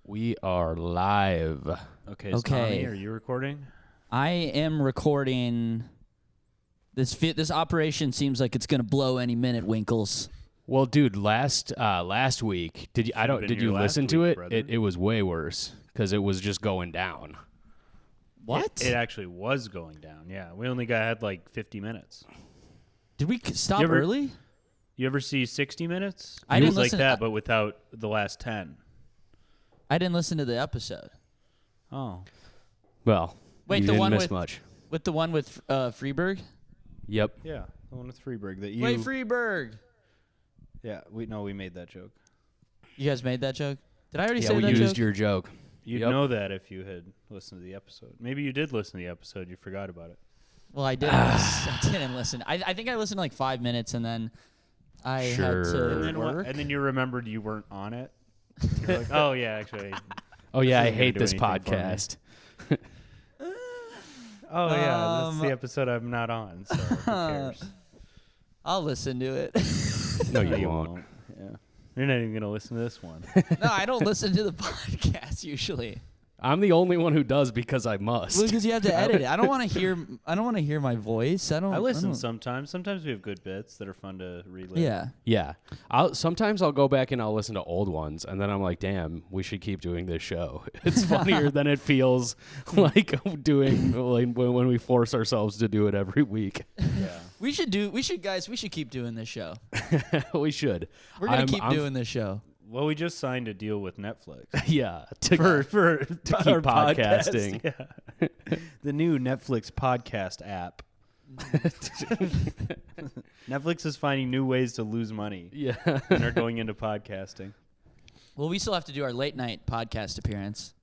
We are live. Okay, Tommy, are you recording? I am recording. This operation seems like it's gonna blow any minute, Winkles. Well, dude, last week, did you listen to it? It was way worse because it was just going down. What? It actually was going down. Yeah, we only had like 50 minutes. Did we stop early? You ever see 60 Minutes? I It didn't was like listen. that, but without the last 10. I didn't listen to the episode. Oh, Well, Wait, you the didn't one miss with much. with the one with Freeberg. Yep. yeah, the one with Freeberg that you. Wait, Freeberg. Yeah, we made that joke. You guys made that joke? Did I already Yeah, say we that used joke? your joke. You'd Yep. know that if you had listened to the episode. Maybe you did listen to the episode. You forgot about it. Well, I didn't. I didn't listen. I think I listened to like 5 minutes, and then I had Sure. to And then work. and then you remembered you weren't on it. You're like, oh yeah, actually. Oh yeah, I isn't gonna hate do this anything for me. podcast. Oh yeah, that's the episode I'm not on. So who cares? I'll listen to it. No, Yeah, you won't. Yeah, you're not even gonna listen to this one. No, I don't listen to the podcast usually. I'm the only one who does because I must. Well, because you have to edit it. I don't want to hear. I don't want to hear my voice. I listen don't- sometimes. Sometimes we have good bits that are fun to relive. Yeah. Yeah. Sometimes I'll go back and I'll listen to old ones, and then I'm like, damn, we should keep doing this show. It's funnier than it feels like doing when we force ourselves to do it every week. Yeah. We should keep doing this show. We should. We're gonna keep doing this show. Well, we just signed a deal with Netflix Yeah. To for keep our podcast. podcasting. Yeah. The new Netflix podcast app. Netflix is finding new ways to lose money. Yeah. And are going into podcasting. Well, we still have to do our late night podcast appearance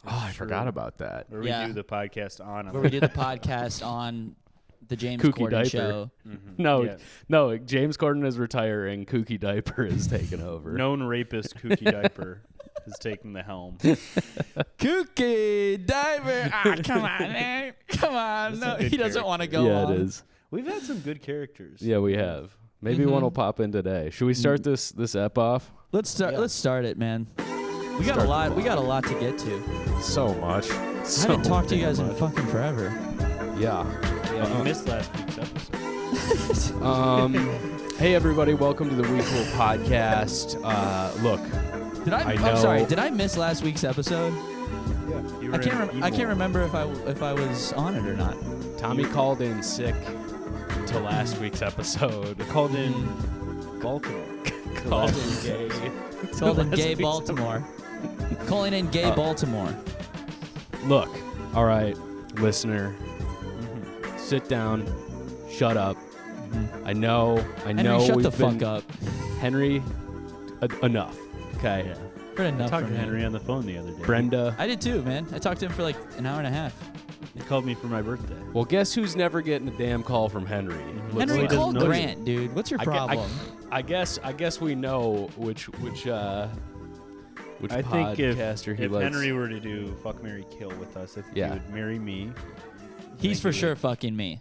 Oh, I forgot about that. Where Yeah. we do the podcast on. where we do the podcast on the James Kooky Corden diaper. show. No, Yeah. no. James Corden is retiring. Kooky Diaper is taking over. Known rapist Kooky Diaper is taking the helm. Kooky diver. Come on, man. Come on. That's a No, good he doesn't want to go Yeah, on. it is. We've had some good characters. Yeah, we have. Maybe one will pop in today. Should we start this ep off? Let's start. Yeah. Let's start it, man. We got a lot. We got a lot to get to. So much. I haven't talked to you guys in fucking forever. Yeah. Yeah, you missed last week's episode. Hey everybody, welcome to the Weekly Podcast. Look, Did I? I I'm know- sorry. Did I miss last week's episode? Yeah. You I were can't. in I can't Evil. remember if I was on it or not. Tommy called in sick to last week's episode. Called in Baltimore. Called in gay. Called in last gay week's Baltimore. Calling in gay Baltimore. Look, all right, listener, sit down, shut up. I know. Henry, shut we've the been, fuck up. Henry, enough. Okay. Yeah. For enough I talked from to him. Henry on the phone the other day. Brenda. I did too, man. I talked to him for like an hour and a half. He called me for my birthday. Well, guess who's never getting a damn call from Henry? Looks Henry, like- doesn't call know Grant, dude. What's your problem? I guess we know which I think if podcaster he if likes. Henry were to do Fuck, Marry, Kill with us, I think Yeah. he would marry me. He's for he sure would. fucking me.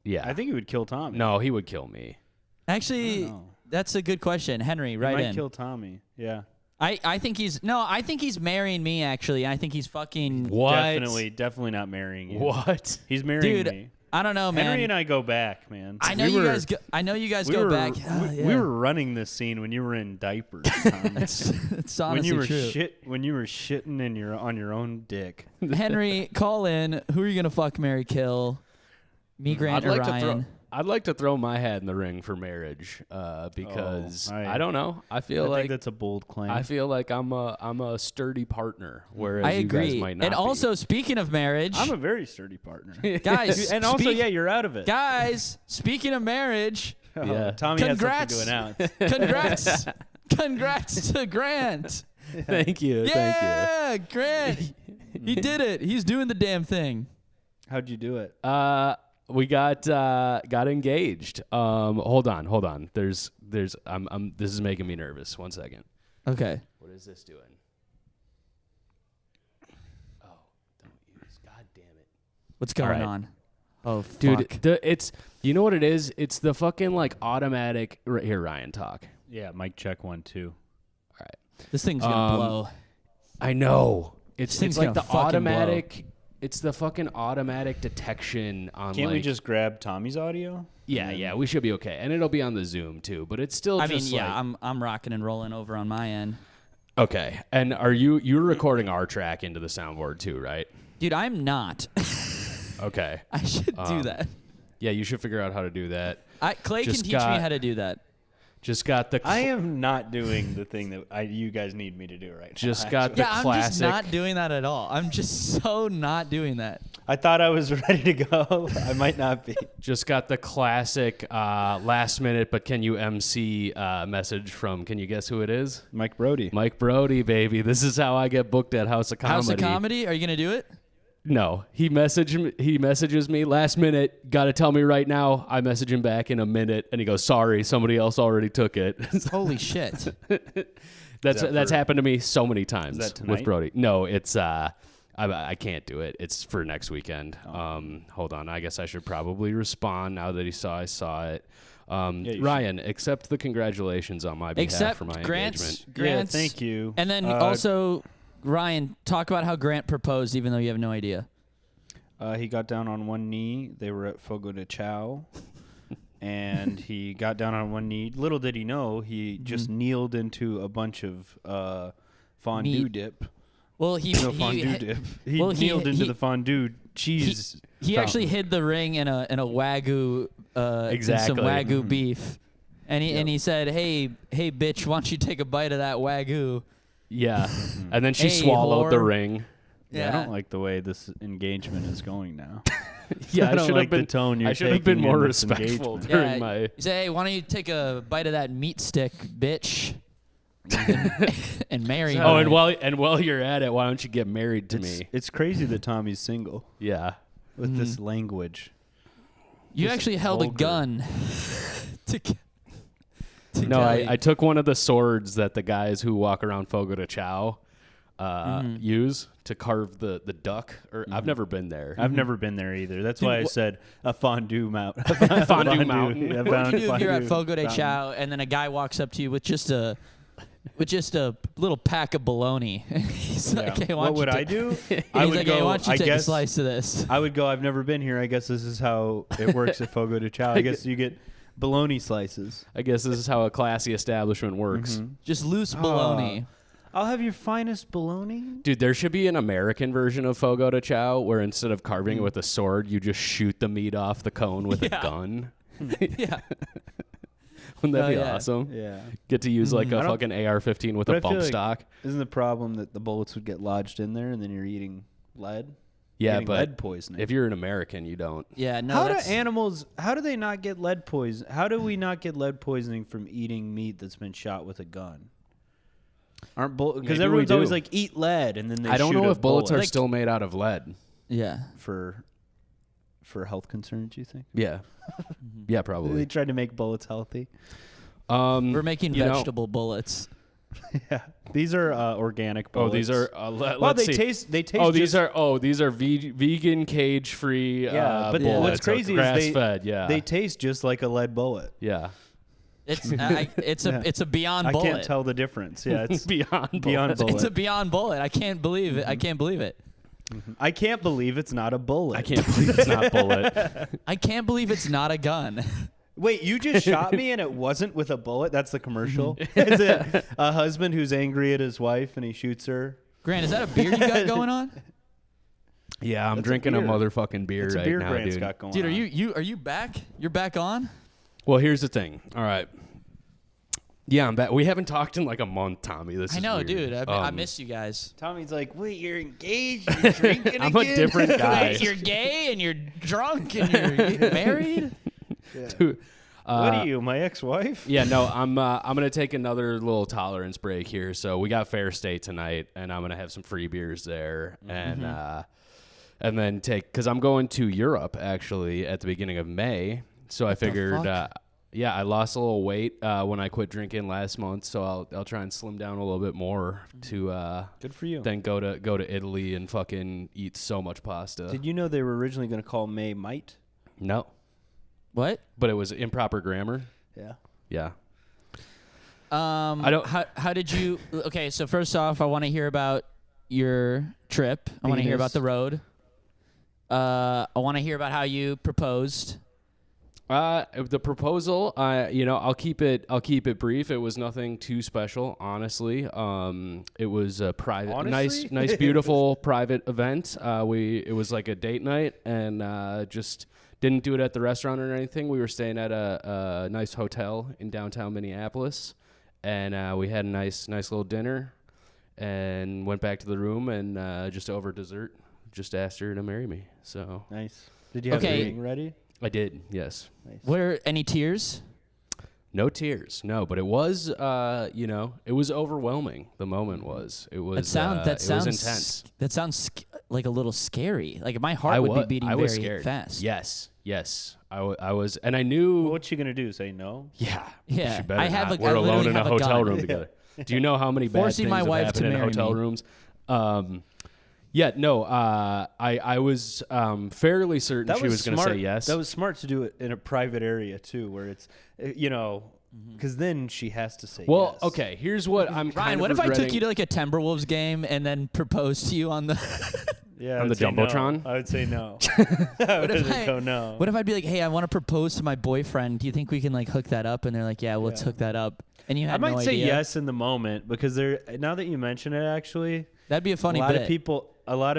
Yeah. I think he would kill Tommy. No, he would kill me. Actually, know. that's a good question, Henry. He Right might in. kill Tommy. Yeah. I think he's I think he's marrying me. Actually, I think he's fucking. What? Definitely not marrying you. What? He's marrying Dude, me. I don't know, man. Henry and I go back, man. I know We you were- guys. I know you guys we go were, back. We were running this scene when you were in diapers, Tommy. It's honestly when you were true. when you were shitting on your own dick. Henry, call in. Who are you gonna fuck, marry, kill? Me, Grant, or Ryan? I'd like to throw my hat in the ring for marriage, because I don't know. I feel I like think that's a bold claim. I feel like I'm a sturdy partner, whereas I you agree. guys might not And be. also, speaking of marriage, I'm a very sturdy partner. guys, And also, speak- yeah, you're out of it. guys, speaking of marriage, Oh, Yeah. Tommy Congrats. has something to announce. congrats to Grant. Thank you. Yeah, Grant. He did it. He's doing the damn thing. How'd you do it? We got engaged. Hold on. There's this is making me nervous. 1 second. Okay. What is this doing? Oh, don't use. God damn it. What's going right. on? Oh, Dude, fuck. it's you know what it is? It's the fucking like automatic right here, Ryan, talk. Yeah, mic check 1 2. This thing's gonna blow. I know. This It's thing's like gonna the fucking automatic. It's the fucking automatic detection on. Can't we like, just grab Tommy's audio? Yeah, we should be okay, and it'll be on the Zoom too. But it's still. I mean, just yeah, like, I'm rocking and rolling over on my end. Okay, and you're recording our track into the soundboard too, right? Dude, I'm not. Okay. I should do that. Yeah, you should figure out how to do that. Clay can Just teach me got- how to do that. Just got the. I am not doing the thing that you guys need me to do right now. Just got actually. the I'm classic. just not doing that at all. I'm just so not doing that. I thought I was ready to go. I might not be. Just got the classic last minute, but can you MC message from? Can you guess who it is? Mike Brody. Mike Brody, baby. This is how I get booked at House of Comedy. House of Comedy? Are you gonna do it? No, he messages me last minute. Got to tell me right now. I message him back in a minute, and he goes, "Sorry, somebody else already took it." Holy shit! That's happened to me so many times that tonight? with Brody. No, it's I can't do it. It's for next weekend. Hold on. I guess I should probably respond now that I saw it. you Ryan, accept the congratulations on my behalf Except for my Grant's. engagement. Grant's. Yeah, thank you. And then also, Ryan, talk about how Grant proposed, even though you have no idea. He got down on one knee. They were at Fogo de Chao. And he got down on one knee. Little did he know, he just kneeled into a bunch of fondue Meat. dip. Well, he Fondue dip. He well, kneeled into he- the fondue cheese. He actually hid the ring in a wagyu in some Exactly. wagyu beef, and he said, "Hey bitch, why don't you take a bite of that wagyu?" Yeah, and then she Hey, swallowed the whore. ring. Yeah, I don't like the way this engagement is going now. Yeah, I don't should like have been. the tone you're I should have been taking more in this respectful engagement. during Yeah, my. he said, "Hey, why don't you take a bite of that meat stick, bitch?" and marry me. Oh, and while you're at it, why don't you get married to me? It's crazy that Tommy's single Yeah. with this language. You just actually held a vulgar. gun. to No, Kelly. I took one of the swords that the guys who walk around Fogo de Chao use to carve the duck. Or I've never been there. I've never been there either. That's why I said a fondue mount. Fondue mountain. Yeah, What do you do if you're at fondue Fogo de fountain. Chao and then a guy walks up to you with just a little pack of bologna? He's Yeah. like, "Hey, why What don't you would I take-" do? He's I would like, go. "Hey, why don't you I take a guess slice of this?" I would go. I've never been here. I guess this is how it works at Fogo de Chao. I guess you get bologna slices. I guess this is how a classy establishment works. Just loose bologna. I'll have your finest bologna. Dude, there should be an American version of Fogo de Chao where instead of carving it with a sword, you just shoot the meat off the cone with a Yeah. gun. Yeah. Wouldn't that Oh, be yeah. awesome? Yeah. Get to use like a I don't- fucking AR-15 with But a I feel bump like- stock. Isn't the problem that the bullets would get lodged in there and then you're eating lead? Yeah, Getting but lead poisoning. if you're an American, you don't. Yeah, no, how do that's animals? How do they not get lead poison? How do we not get lead poisoning from eating meat that's been shot with a gun? Aren't because Maybe we everyone's always do. like eat lead and then they I don't shoot know a if bullets bullet. are still made out of lead. yeah. for health concerns. You think Yeah. Yeah, they probably. tried to make bullets healthy? We're making you know- vegetable bullets. Yeah, these are organic Oh, bullets. these are. well, Let's they see. taste. They taste. Oh, these just- are. These are vegan, cage-free. Yeah, but bullets. what's crazy is grass-fed. Yeah. They taste just like a lead bullet. yeah. It's Yeah. it's a beyond I bullet. can't tell the difference. Yeah, it's Beyond beyond bullet. It's a bullet. beyond bullet. I can't believe it. I can't believe it. I can't believe it's not a bullet. I can't believe it's not bullet. I can't believe it's not a gun. Wait, you just shot me and it wasn't with a bullet? That's the commercial? Is it a husband who's angry at his wife and he shoots her? Grant, is that a beer you got going on? Yeah, I'm That's a drinking a beer. motherfucking beer It's a right beer now, Grant's dude. got going Dude, are on. you back? You're back on? Well, here's the thing. All right. Yeah, I'm back. We haven't talked in like a month, Tommy. This I is know, weird. dude. I miss you guys. Tommy's like, wait, you're engaged? You're drinking I'm a again? different guy. Wait, you're gay and you're drunk and you're married? Dude, What are you, my ex-wife? Yeah, no, I'm gonna take another little tolerance break here. So we got Fair State tonight, and I'm gonna have some free beers there, and then because I'm going to Europe actually at the beginning of May. So I figured, yeah, I lost a little weight when I quit drinking last month, so I'll try and slim down a little bit more to Good for you. then go to Italy and fucking eat so much pasta. Did you know they were originally going to call May Might? No, What? but it was improper grammar. Yeah. Yeah. I don't. How did you? Okay, so first off, I want to hear about your trip. I want to hear Venus. about the road. I want to hear about how you proposed. The proposal, I'll keep it brief. It was nothing too special, honestly. It was a private, Honestly? nice, beautiful private event. It was like a date night, and just didn't do it at the restaurant or anything. We were staying at a nice hotel in downtown Minneapolis, and we had a nice little dinner, and went back to the room, and just over dessert, just asked her to marry me. So Nice. Did you have Okay. the ring ready? I did, yes. Nice. Were any tears? No tears, no, but it was, it was overwhelming. The moment was. It was. That it sounds was intense. That sounds like a little scary. Like my heart would be beating I was very scared. fast. Yes. I was, and I knew. What's she gonna do? Say no? Yeah. Yeah. She better I have not. a- We're I alone literally in a have a hotel gun. room together. Do you know how many bad Forcing things my have wife happened to in marry hotel me. rooms? Yeah, no. I was fairly certain she was going to say yes. That was smart to do it in a private area too, where it's, because then she has to say well, yes. okay. Here's what I'm. Ryan, kind what of if I took regretting. you to like a Timberwolves game and then proposed to you on the? Yeah, On I would the say no. Jumbotron? I would say no. I would go no. What if I'd be like, hey, I want to propose to my boyfriend. Do you think we can like hook that up? And they're like, yeah, let's hook that up. And you had I might no say idea. yes in the moment because now that you mention it, actually, That'd be a funny a lot bit. of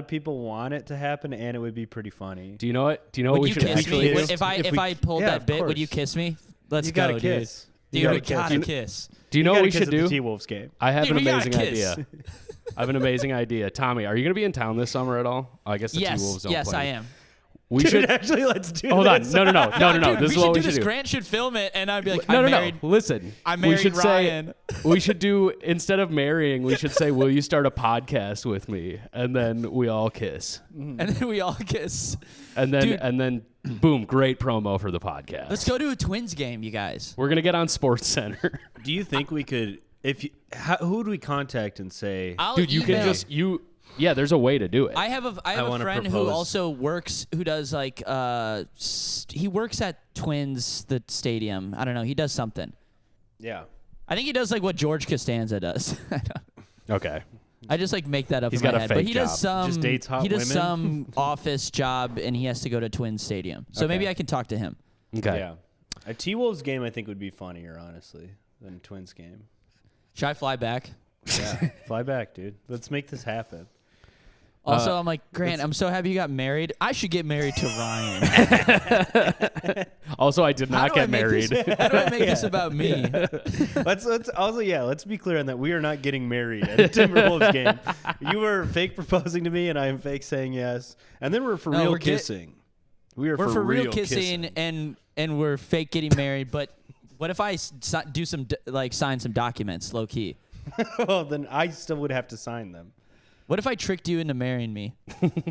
people want it to happen, and it would be pretty funny. Do you know what? Do you know what Would we you should kiss actually me do? Would- if If I pulled yeah, that of bit? Would you course. kiss me? Let's You go, gotta kiss. dude. You Dude, we gotta gotta kiss. kiss. Do you know what we kiss should at the do? T-Wolves game. I have Dude, an we gotta amazing kiss. idea. I have an amazing idea. Tommy, are you going to be in town this summer at all? I guess the T-Wolves don't Yes, play. I am. We Dude, should. actually, let's do Hold on. this. No. Dude, This we is what should we do should this. do. Grant should film it, and I'd be like, No. I'm married. Listen. I we married should Ryan. say we should do, instead of marrying, we should say, will you start a podcast with me? And then we all kiss. And then we all kiss. And Dude. then boom, great promo for the podcast. Let's go to a Twins game, you guys. We're going to get on Sports Center. Do you think we could? Who would we contact and say? I'll Dude, you can email. just yeah, there's a way to do it. I have a wanna friend who propose. also works, who does like he works at Twins the stadium. I don't know. He does something. Yeah. I think he does like what George Costanza does. Okay. I just like make that up He's in my got a head. fake But he does job. some Just dates hot he does women? some office job and he has to go to Twins Stadium. So Okay. maybe I can talk to him. Okay. Yeah. A T-Wolves game, I think, would be funnier, honestly, than a Twins game. Should I fly back? Yeah. Fly back, dude. Let's make this happen. Also, I'm like, Grant, I'm so happy you got married. I should get married to Ryan. Also, I did How not do I get make married. this- how do I make this about me? Let's be clear on that. We are not getting married at a Timberwolves game. You were fake proposing to me, and I am fake saying yes. And then we're for No, real we're kissing. We're for real kissing and we're fake getting married. But what if I do some sign some documents, low key? Well, then I still would have to sign them. What if I tricked you into marrying me?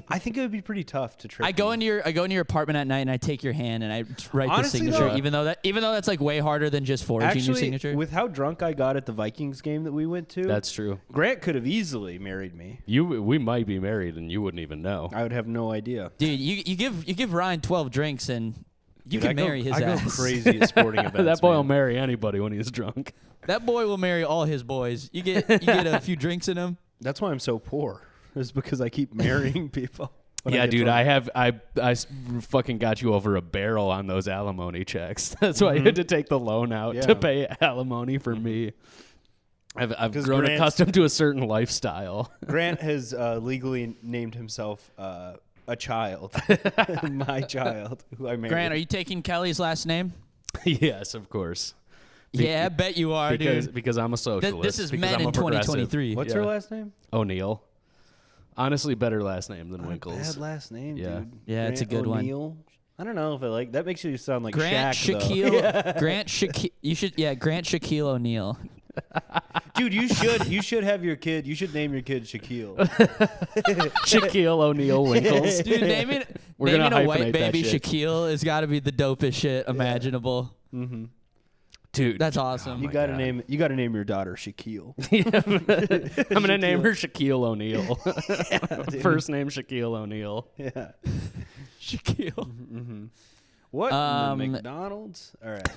I think it would be pretty tough to trick. I go me. into your apartment at night and I take your hand and I write Honestly, the signature, though- even though that's like way harder than just forging your Actually, signature. with how drunk I got at the Vikings game that we went to, That's true. Grant could have easily married me. We might be married and you wouldn't even know. I would have no idea. Dude, you give Ryan 12 drinks and you Dude, can I marry his I ass. go crazy at sporting events. That boy will man. marry anybody when he's drunk. That boy will marry all his boys. You get a few drinks in him. That's why I'm so poor. It's because I keep marrying people. when Yeah, get dude, drunk. I fucking got you over a barrel on those alimony checks. That's why I had to take the loan out Yeah. to pay alimony for me. I've 'Cause grown Grant's- accustomed to a certain lifestyle. Grant has legally named himself a child, my child, who I married. Grant, are you taking Kelly's last name? Yes, of course. Yeah, I bet you are, dude. Because I'm a socialist. This is because men I'm a in progressive. 2023. What's her last name? O'Neill. Honestly, better last name than Not a Winkles. bad last name, Yeah. dude. Yeah, it's a Grant good one. O'Neill. I don't know if I like that. Makes you sound like Grant Shaq, Shaquille. though. Grant Shaquille. You should. Yeah, Grant Shaquille O'Neal. Dude, you should have your kid. You should name your kid Shaquille. Shaquille O'Neal Winkles. Dude, naming We're gonna a white hyphenate that baby shit. Shaquille has got to be the dopest shit imaginable. Mm-hmm. Dude, That's awesome. You gotta name your daughter Shaquille. I'm gonna name her Shaquille O'Neal. dude. First name Shaquille O'Neal. Yeah. Shaquille. What? Um, McDonald's? All right.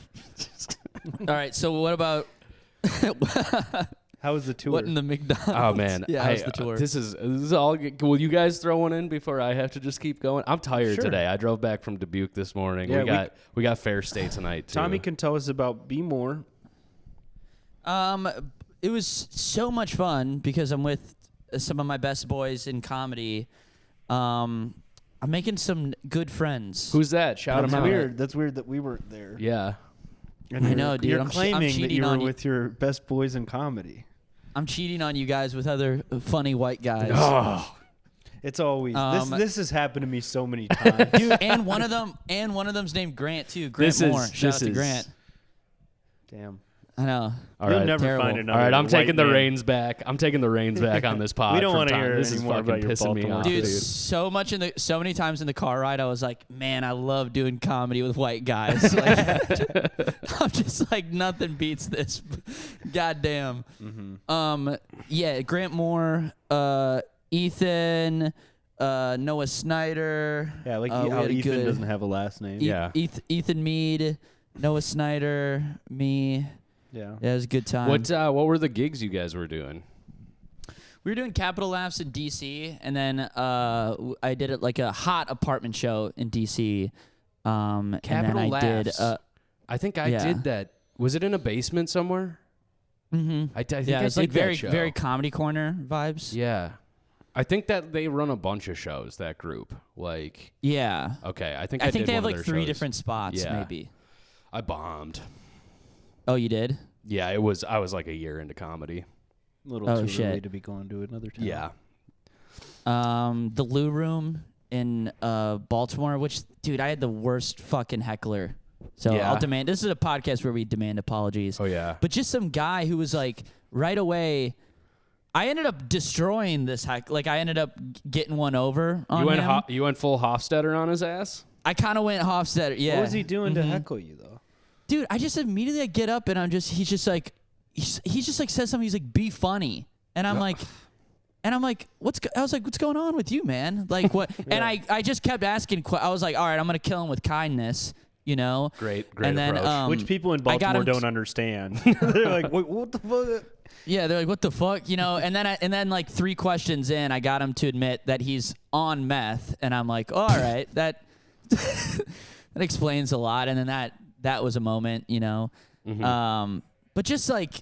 All right. So what about? How was the tour? What in the McDonald's? Oh man, Yeah, how's the tour? This is all. Will you guys throw one in before I have to just keep going? I'm tired Sure. today. I drove back from Dubuque this morning. Yeah, we got Fair State tonight too. Tommy can tell us about Be More. It was so much fun because I'm with some of my best boys in comedy. I'm making some good friends. Who's that? Shout That's him out. weird. That's weird that we weren't there. Yeah. And I know, dude. You're I'm claiming that cheating you were on you. with your best boys in comedy. I'm cheating on you guys with other funny white guys. Oh. It's always Um, this has happened to me so many times. Dude, and one of them's named Grant too. Grant Moore. Shout out to Grant. Damn. I know. All You'll right. never terrible. find another. All right, I'm white taking the man. reins back. I'm taking the reins back on this pod. We don't from wanna Tom. hear This is anymore fucking about your pissing me Baltimore off, Dude, dude. so many times in the car ride, I was like, man, I love doing comedy with white guys. Like, I'm just like, nothing beats this. Goddamn. Mm-hmm. Yeah, Grant Moore, Ethan, Noah Snyder. Yeah, like we how had a Ethan good- doesn't have a last name. Yeah. Ethan Mead, Noah Snyder, me. Yeah. Yeah, it was a good time. What were the gigs you guys were doing? We were doing Capital Laughs in DC, and then I did it like a hot apartment show in DC. Capital and then I Laughs. did. I think I yeah. did that. Was it in a basement somewhere? Mm-hmm. I think Yeah, I it's did like very that show. very comedy corner vibes. Yeah. I think that they run a bunch of shows, that group. Like, Yeah. okay, I think I did think they have one of like their 3 shows. different spots, Yeah. maybe. I bombed. Oh, you did? Yeah, I was like a year into comedy. A little Oh, too shit. early to be going to another town. Yeah. The Lou Room in Baltimore, which, dude, I had the worst fucking heckler. So Yeah. I'll demand. This is a podcast where we demand apologies. Oh yeah. But just some guy who was like, right away, I ended up destroying this heck. Like, I ended up getting one over on him. You went full Hofstetter on his ass? I kind of went Hofstetter. Yeah. What was he doing to Mhm. heckle you though? Dude, I just immediately get up and he's just like says something. He's like, be funny. And I'm like, I was like, what's going on with you, man? Like what? And I just kept asking. I was like, all right, I'm going to kill him with kindness, you know? Great And then, approach. Which people in I got Baltimore him don't understand. They're like, what the fuck? Yeah, they're like, what the fuck? You know? And then like 3 questions in, I got him to admit that he's on meth. And I'm like, all right, that explains a lot. And then that was a moment, you know? Mm-hmm. But just like,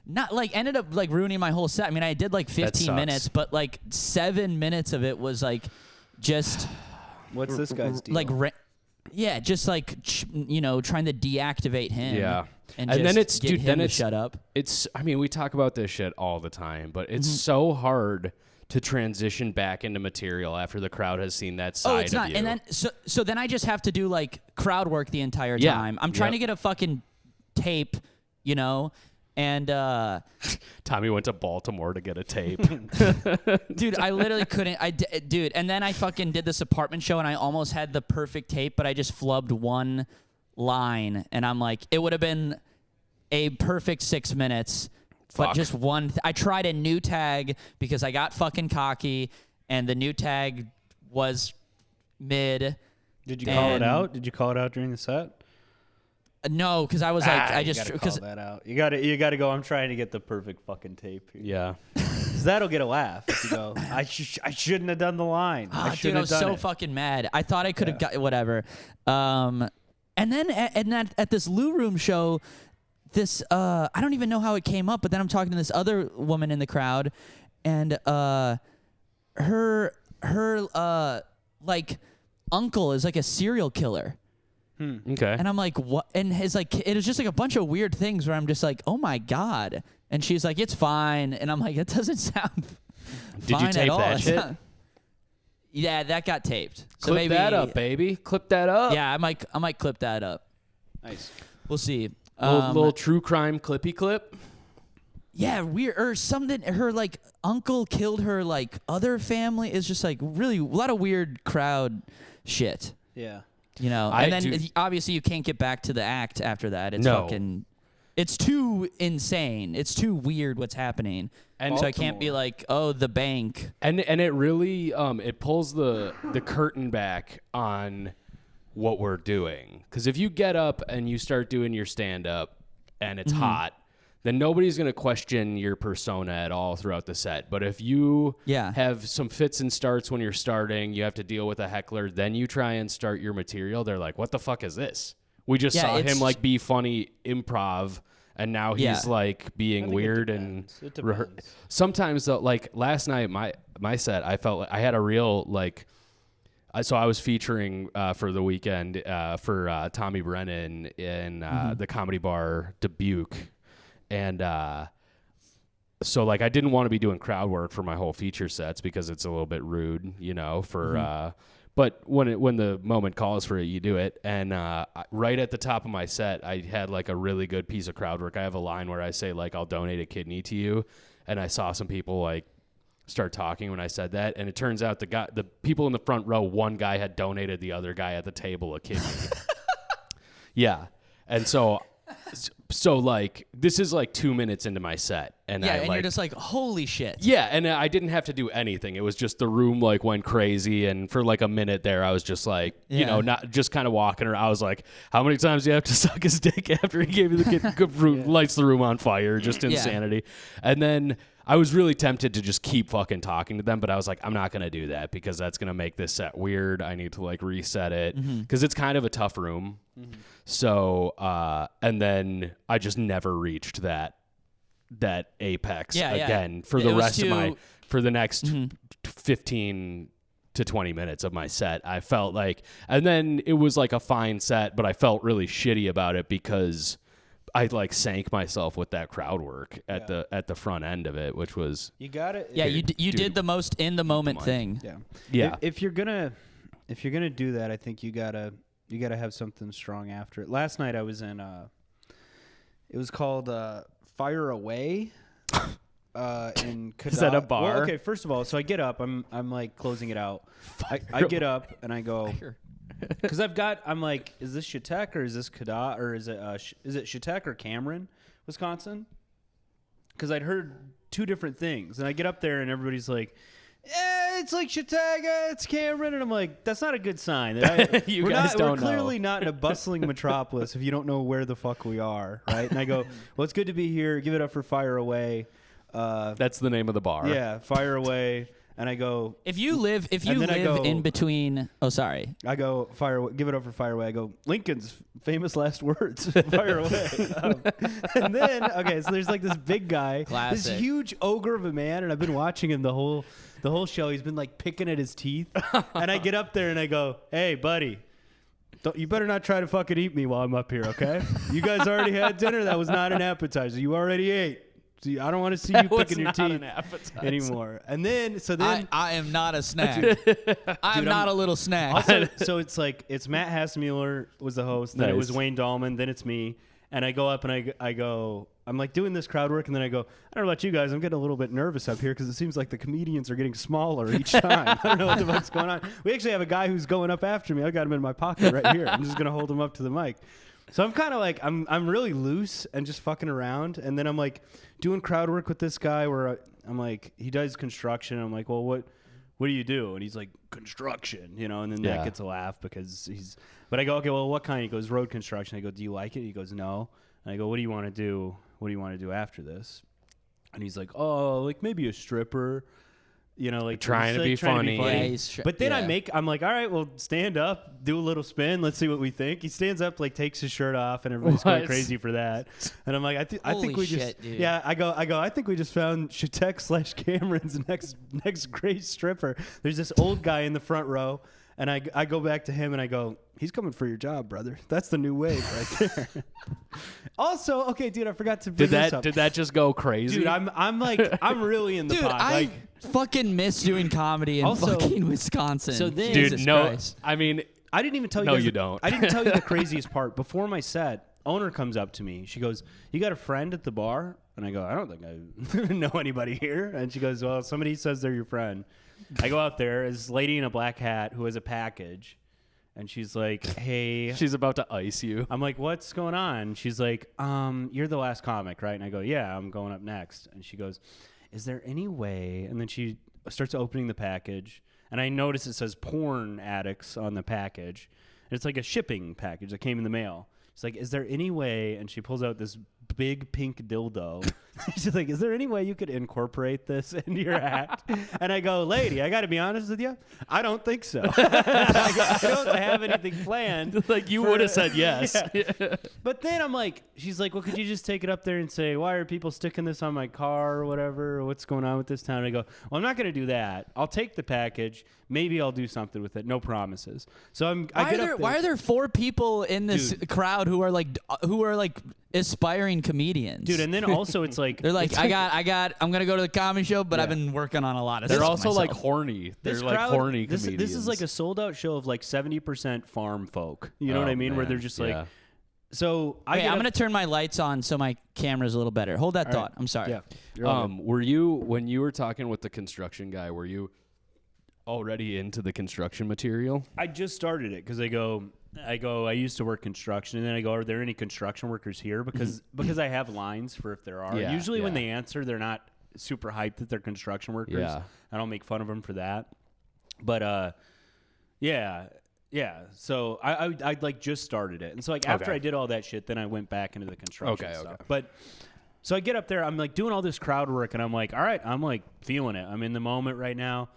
not like ended up like ruining my whole set. I mean, I did like 15 sucks. minutes, but like 7 minutes of it was like just What's this guy's deal? like, just like, you know, trying to deactivate him. Yeah. And And just then it's- get dude, him then to it's- shut up. I mean, we talk about this shit all the time, but it's Mm-hmm. so hard to transition back into material after the crowd has seen that side Oh, it's of not. you. And then so then I just have to do like crowd work the entire Yeah. time. I'm trying Yep. to get a fucking tape, you know, and Tommy went to Baltimore to get a tape. dude, I literally couldn't. Dude, and then I fucking did this apartment show, and I almost had the perfect tape, but I just flubbed one line, and I'm like, it would have been a perfect 6 minutes. But Fuck. just one. I tried a new tag because I got fucking cocky, and the new tag was mid. Did you call it and- out? Did you call it out during the set? No, because I was like, I just you gotta because call that out. You gotta go. I'm trying to get the perfect fucking tape. Here. Yeah. 'Cause that'll get a laugh. If you go, I shouldn't have done the line. I dude, shouldn't I have was done so it. fucking mad. I thought I could have got whatever. And then at this Lou Room show, this I don't even know how it came up, but then I'm talking to this other woman in the crowd, and her like uncle is like a serial killer. Okay. And I'm like, what? And his like, it was just like a bunch of weird things where I'm just like, oh my God. And she's like, it's fine. And I'm like, it doesn't sound Did you fine tape at all. that It's shit? not- Yeah, that got taped. So Clip maybe that up, baby. Clip that up. Yeah, I might clip that up. Nice. We'll see. Little true crime clippy clip. Yeah, weird or something. Her like uncle killed her like other family. It's just like really a lot of weird crowd shit. Yeah. You know, I and then do- obviously you can't get back to the act after that. It's No. fucking, it's too insane. It's too weird what's happening. And So I can't be like, oh, the bank. And it really it pulls the curtain back on what we're doing. Because if you get up and you start doing your stand up and it's hot, then nobody's going to question your persona at all throughout the set. But if you have some fits and starts when you're starting, you have to deal with a heckler, then you try and start your material, they're like, what the fuck is this? We just saw him like be funny improv, and now he's like being weird and sometimes though, like last night my set, I felt like I had a real like so I was featuring for the weekend for Tommy Brennan in the Comedy Bar Dubuque, and so like I didn't want to be doing crowd work for my whole feature sets because it's a little bit rude, you know, for but when the moment calls for it, you do it. And right at the top of my set, I had like a really good piece of crowd work. I have a line where I say like, I'll donate a kidney to you. And I saw some people like start talking when I said that. And it turns out the people in the front row, one guy had donated the other guy at the table a kidney. Yeah. And so like this is like 2 minutes into my set, and you're just like, holy shit. Yeah, and I didn't have to do anything. It was just the room like went crazy, and for like a minute there, I was just like, you know, not just kind of walking around. I was like, how many times do you have to suck his dick after he gave you the good lights the room on fire? Just insanity. And then I was really tempted to just keep fucking talking to them, but I was like, I'm not gonna do that because that's gonna make this set weird. I need to like reset it because it's kind of a tough room. So, and then I just never reached that apex again for the rest of for the next 15 to 20 minutes of my set. I felt like, and then it was like a fine set, but I felt really shitty about it because I like sank myself with that crowd work at the front end of it, which was you got it. Yeah, you did the most in the moment thing. Yeah. If you're gonna do that, I think you gotta have something strong after it. Last night I was in it was called Fire Away. In Cadott. Is that a bar? Well, okay, first of all, so I get up. I'm like closing it out. I get up and I go because I'm like, is this Chautauqua or is this Cadott or is it Chautauqua or Cameron, Wisconsin? Because I'd heard two different things, and I get up there and everybody's like, it's like Chautauqua, it's Cameron, and I'm like, that's not a good sign. We're clearly not in a bustling metropolis if you don't know where the fuck we are, right? And I go, well, it's good to be here. Give it up for Fire Away. That's the name of the bar. Yeah, Fire Away. And I go, if you live in between, oh sorry, I go give it up for Fire Away. I go, Lincoln's famous last words, Fire Away. And then so there's like this big guy, this huge ogre of a man, and I've been watching him the whole show. He's been like picking at his teeth, and I get up there and I go, hey buddy, you better not try to fucking eat me while I'm up here, okay? You guys already had dinner. That was not an appetizer. You already ate. See, I don't want to see you picking your teeth anymore. And then, I am not a snack. I'm not a little snack. Also, so it's Matt Hassmuller was the host. Then it was Wayne Dahlman. Then it's me. And I go up and I go, I'm like doing this crowd work. And then I go, I don't know about you guys. I'm getting a little bit nervous up here because it seems like the comedians are getting smaller each time. I don't know what the fuck's going on. We actually have a guy who's going up after me. I got him in my pocket right here. I'm just going to hold him up to the mic. So I'm kind of like, I'm really loose and just fucking around. And then I'm like doing crowd work with this guy where I'm like, he does construction. I'm like, well, what do you do? And he's like, construction, you know, and then that gets a laugh because but I go, okay, well, what kind? He goes, road construction. I go, do you like it? He goes, no. And I go, what do you want to do? What do you want to do after this? And he's like, oh, like maybe a stripper. You know, like trying to be funny. Yeah, but then I'm like, all right, well, stand up, do a little spin. Let's see what we think. He stands up, like takes his shirt off, and everybody's going crazy for that. And I'm like, I think we just, dude. yeah. I go. I think we just found Chautauqua/Cameron's next great stripper. There's this old guy in the front row, and I go back to him and I go, he's coming for your job, brother. That's the new wave right there. Also, okay, dude, I forgot to bring this up. Did that just go crazy? Dude, I'm really in the pot. I fucking miss doing comedy in fucking Wisconsin. So then, Jesus Christ. I mean, I didn't even tell you. No, guys you don't. I didn't tell you the craziest part. Before my set, owner comes up to me. She goes, "You got a friend at the bar?" And I go, "I don't think I know anybody here." And she goes, "Well, somebody says they're your friend." I go out there. This lady in a black hat who has a package. And she's like, hey. She's about to ice you. I'm like, what's going on? She's like, you're the last comic, right? And I go, yeah, I'm going up next. And she goes, is there any way? And then she starts opening the package. And I notice it says porn addicts on the package. And it's like a shipping package that came in the mail. She's like, is there any way? And she pulls out this big pink dildo. She's like, is there any way you could incorporate this into your act? And I go, lady, I got to be honest with you. I don't think so. I don't have anything planned. Like you would have said yes. Yeah. But then I'm like, she's like, well, could you just take it up there and say, why are people sticking this on my car or whatever? What's going on with this town? And I go, well, I'm not going to do that. I'll take the package. Maybe I'll do something with it. No promises. So why are there 4 people in this crowd who are like aspiring comedians? Dude, and then also it's like they're like, I'm gonna go to the comedy show, but I've been working on a lot of They're stuff also myself. like horny. They're this like crowd, horny this comedians. is like a sold out show of like 70% farm folk. You know what I mean? Man. Where they're just like, so I'm gonna turn my lights on so my camera's a little better. Hold that thought. Right. I'm sorry. Yeah. Were you, when you were talking with the construction guy, were you already into the construction material? I just started it because I used to work construction, and then I go, are there any construction workers here? Because I have lines for if there are. Yeah, Usually when yeah. they answer, they're not super hyped that they're construction workers. Yeah. I don't make fun of them for that. But yeah. So I like just started it, and so like after I did all that shit, then I went back into the construction stuff. Okay. But so I get up there, I'm like doing all this crowd work, and I'm like, all right, I'm like feeling it. I'm in the moment right now.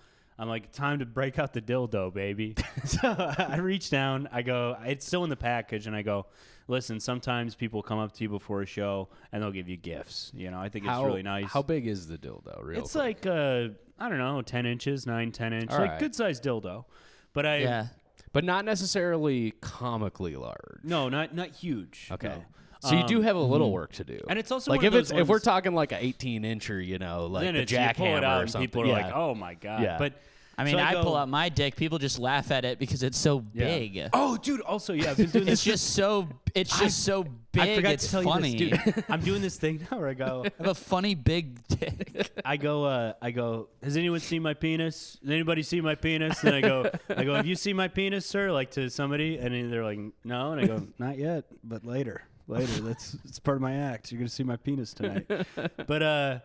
I'm like, time to break out the dildo, baby. So I reach down. I go, it's still in the package, and I go, listen, sometimes people come up to you before a show, and they'll give you gifts. You know, I think it's really nice. How big is the dildo? It's like, I don't know, 10 inches, 9, 10 inch. All Like, right. good-sized dildo. But but not necessarily comically large. No, not huge. Okay. No. So you do have a little work to do. And it's also like one of those if we're ones- talking like an 18-incher, you know, like then the it's, you pull it jackhammer out or and something. people are like, oh, my God. Yeah. But I mean, so I go, pull out my dick. People just laugh at it because it's so big. Oh, dude, also, yeah, I've been doing It's this. just so big. I forgot it's to tell funny. you this, dude. I'm doing this thing now where I go, I have a funny big dick. I go, has anyone seen my penis? Has anybody seen my penis? And I go, have you seen my penis, sir? Like to somebody? And then they're like, no. And I go, not yet, but later. It's part of my act. You're going to see my penis tonight. But I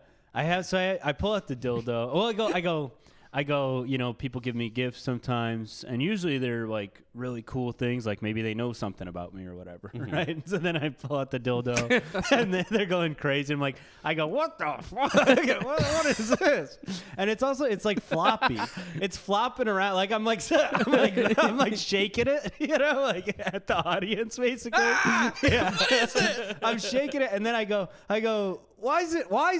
pull out the dildo. Well, I go, you know, people give me gifts sometimes, and usually they're like really cool things, like maybe they know something about me or whatever, right? So then I pull out the dildo, and then they're going crazy. I go, what the fuck? what is this? And it's like floppy. It's flopping around. Like I'm like shaking it, you know, like at the audience basically. Yeah, I'm shaking it, and then I go. Why is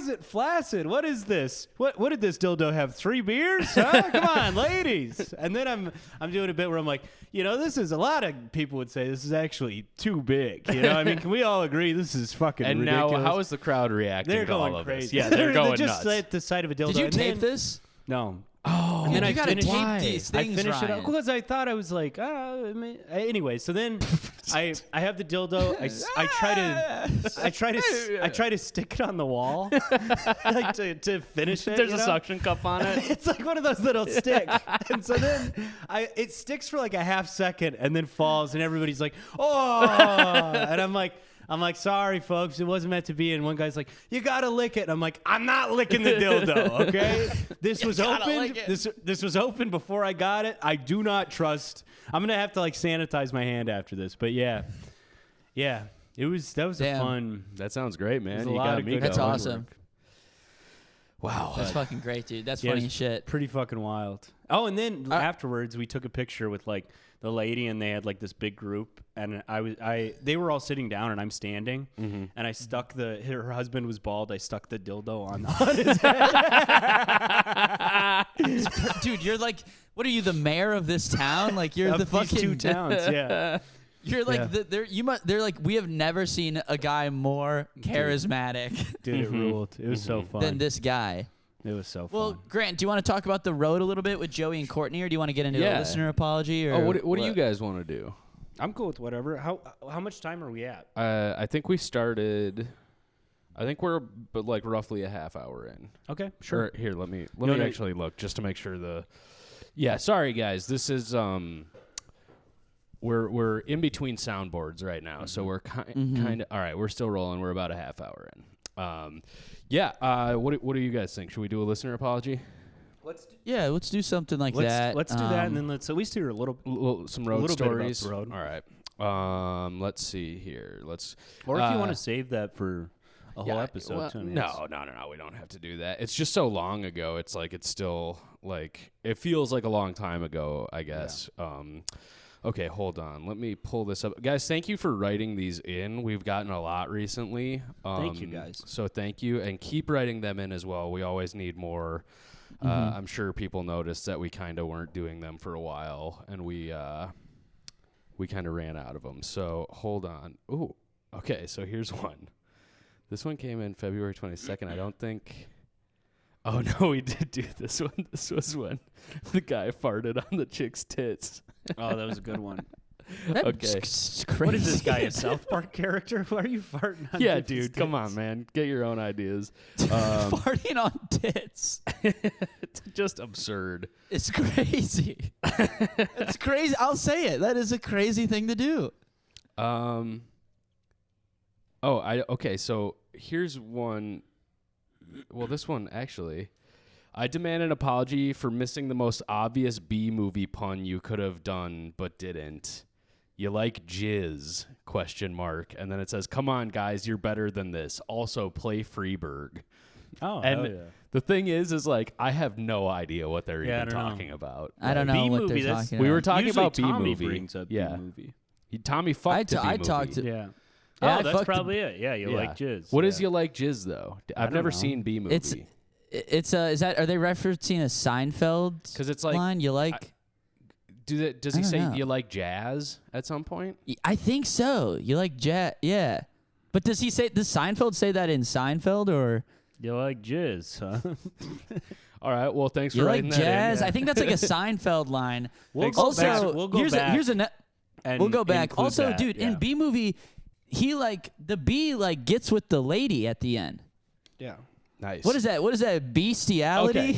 it flaccid? What is this? What did this dildo have? 3 beers? Huh? Come on, ladies. And then I'm doing a bit where I'm like, you know, this is a lot of people would say this is actually too big. You know, I mean, can we all agree this is fucking And ridiculous? now, how is the crowd reacting They're to all going of crazy. this? Yeah, they're going just nuts. at the sight of a dildo. Did you And tape then- this? No. Oh, And then you I gotta finished tape these I things, finished it Ryan. up because I thought I was like, anyway. So then I have the dildo. I try to stick it on the wall, like to finish it. There's you a know? suction cup on it. It's like one of those little sticks, and so then it sticks for like a half second and then falls, and everybody's like, oh, and I'm like, sorry, folks, it wasn't meant to be. And one guy's like, you gotta lick it. And I'm like, I'm not licking the dildo, okay? This was opened. This was open before I got it. I do not trust. I'm gonna have to like sanitize my hand after this. But yeah. That was a fun. That sounds great, man. There's a You lot got of me good That's going. awesome. Wow. That's fucking great, dude. That's Yeah, funny it's as shit. Pretty fucking wild. Oh, and then afterwards we took a picture with like the lady, and they had like this big group, and they were all sitting down, and I'm standing, and I stuck her husband was bald. I stuck the dildo on his head. Dude, you're like, what are you, the mayor of this town? Like you're Of the these fucking 2 towns, yeah. You're like Yeah. they're like, we have never seen a guy more charismatic Dude, it ruled. It was so fun. than this guy. It was so fun. Well, Grant, do you want to talk about the road a little bit with Joey and Courtney, or do you want to get into Yeah. a listener apology? Or Oh, what do you guys want to do? I'm cool with whatever. How much time are we at? I think we started. I think we're like roughly a half hour in. Okay, sure. Or, here, let me no. actually look just to make sure Yeah, sorry guys. This is we're in between soundboards right now, so we're kind of all right. We're still rolling. We're about a half hour in. What do you guys think? Should we do a listener apology? Let's do something like that. Let's do that, and then let's at least hear Some road little bit about stories. the road. All right. Let's see here. Or if you want to save that for a whole episode. Well, too. I mean, no. We don't have to do that. It's just so long ago. It's like it's still like it feels like a long time ago, I guess. Yeah. Okay, hold on. Let me pull this up. Guys, thank you for writing these in. We've gotten a lot recently. Thank you, guys. So thank you, and keep writing them in as well. We always need more. I'm sure people noticed that we kind of weren't doing them for a while, and we kind of ran out of them. So hold on. Ooh, okay, so here's one. This one came in February 22nd. I don't think... Oh, no, we did do this one. This was when the guy farted on the chick's tits. Oh, that was a good one. Okay. What is this guy, a South Park character? Why are you farting on Yeah, tits? dude, come on, man. Get your own ideas. Farting on tits. It's just absurd. It's crazy. It's crazy. I'll say it. That is a crazy thing to do. Okay, so here's one. Well, this one, actually. I demand an apology for missing the most obvious B-movie pun you could have done, but didn't. You like jizz, ? And then it says, come on, guys, you're better than this. Also, play Freeberg. Oh, and hell yeah. the thing is like, I have no idea what they're even talking about. I don't know what they're talking about. We were talking Usually about Tommy B-movie. brings up B-movie. Tommy fucked to B-movie. I talked to... Yeah. Yeah, Oh, that's probably it. Yeah, you like jizz. What is you like jizz, though? I've never know. seen B-movie. It's is that, are they referencing a Seinfeld 'Cause it's like... line? You like... Does he say you like jazz at some point? I think so. You like jazz? Yeah. But does Seinfeld say that in Seinfeld or? You like jizz, huh? All right. Well, thanks You for like writing that in. jazz? I think that's like a Seinfeld line. We'll go back. We'll go back. Also, that, dude, in B movie, he like the bee like gets with the lady at the end. Yeah. Nice. What is that? What is that? Bestiality?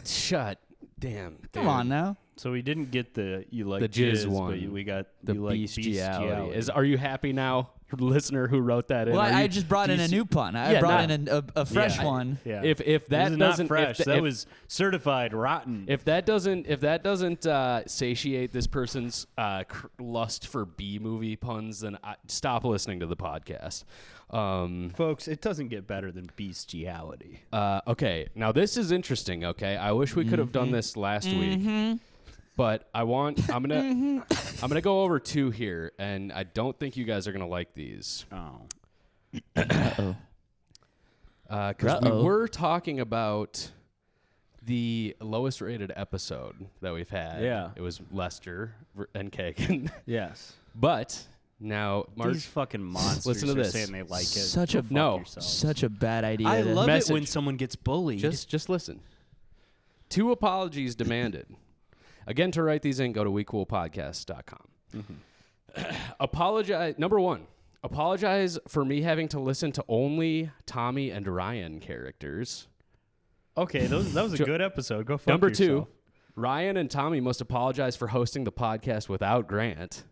Shut. Damn. Come on now. So we didn't get the you like The jizz one. but we got The you like bestiality. Are you happy now, listener who wrote that in? Well, I just brought in a new pun. I brought in a fresh one. Yeah. If that this is doesn't not fresh, that was certified rotten. If that doesn't satiate this person's lust for B-movie puns, then stop listening to the podcast. Folks, it doesn't get better than bestiality. Okay, now this is interesting. Okay, I wish we could have done this last week, but I'm gonna go over two here, and I don't think you guys are gonna like these. Oh, because we were talking about the lowest rated episode that we've had. Yeah, it was Lester and Kagan. Yes, but now these fucking monsters listen to are this. saying they like it. Such a bad idea. I love Message. it when someone gets bullied. Just listen. 2 apologies demanded. Again, to write these in, go to wecoolpodcast.com. Apologize. Number 1, apologize for me having to listen to only Tommy and Ryan characters. Okay, that was a good episode. Go fuck Number yourself. 2, Ryan and Tommy must apologize for hosting the podcast without Grant.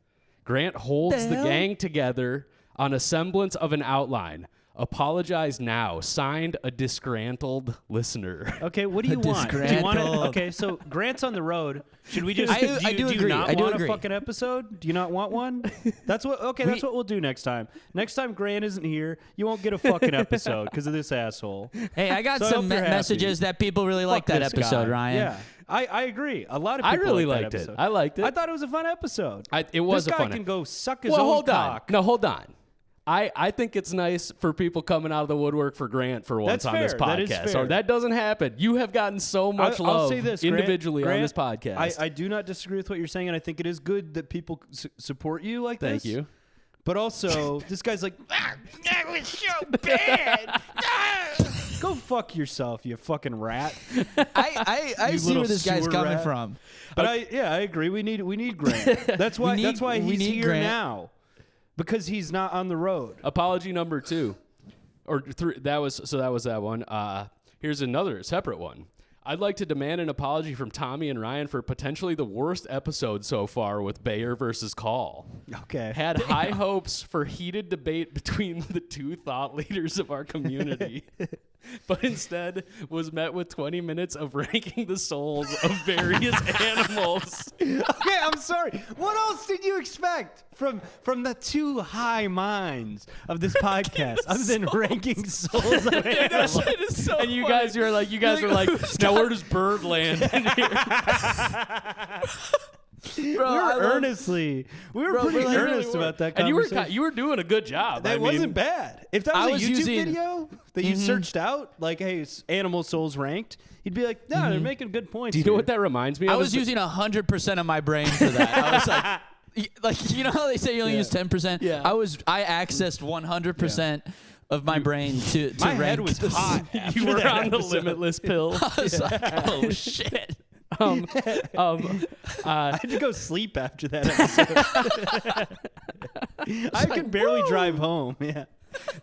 Grant holds the gang together on a semblance of an outline. Apologize now. Signed, a disgruntled listener. Okay, what do you want? Do you want okay, so Grant's on the road. Should we just? I do you agree. not I do want agree. a fucking episode? Do you not want one? That's what. Okay, that's what we'll do next time. Next time Grant isn't here, you won't get a fucking episode because of this asshole. Hey, I got So I some hope you're messages that people really like that this episode, guy. Ryan. Yeah, I agree. A lot of people. I really like liked that it. episode. I liked it. I thought it was a fun episode. It was this a guy fun. can go suck his well, own hold cock. on. No, hold on. I think it's nice for people coming out of the woodwork for Grant for once That's on this fair. podcast. That is fair. Or that doesn't happen. You have gotten so much I'll love say this, individually Grant, on this podcast. I do not disagree with what you're saying, and I think it is good that people support you like this. Thank you. But also, this guy's like, that was so bad. Go fuck yourself, you fucking rat. I You see little where this guy's sewer coming rat. from. But I agree. We need Grant. That's why we he's need here Grant. now. Because he's not on the road. Apology number 2. Or 3. That was that one. Here's another separate one. I'd like to demand an apology from Tommy and Ryan for potentially the worst episode so far with Bayer versus Call. Okay. Had high hopes for heated debate between the 2 thought leaders of our community. but instead was met with 20 minutes of ranking the souls of various animals. Okay, I'm sorry. What else did you expect from the two high minds of this podcast other than ranking souls of animals? That shit is so And you funny. guys were like, now where does Bird land in here? Bro, We were I love- pretty really earnest were. about that And conversation. you were doing a good job. That wasn't bad. If that I was a was YouTube using- video that you searched out, like, hey, animal souls ranked, you'd be like, no, they're making good points. Do you know what that reminds me of? I was using 100% of my brain for that. I was like, you know how they say you only use 10%? Yeah. I accessed 100% of my brain to My rank head was this. hot. you were that on the episode. limitless pill. I was like, oh shit. I had to go sleep after that episode. I could barely drive home. Yeah.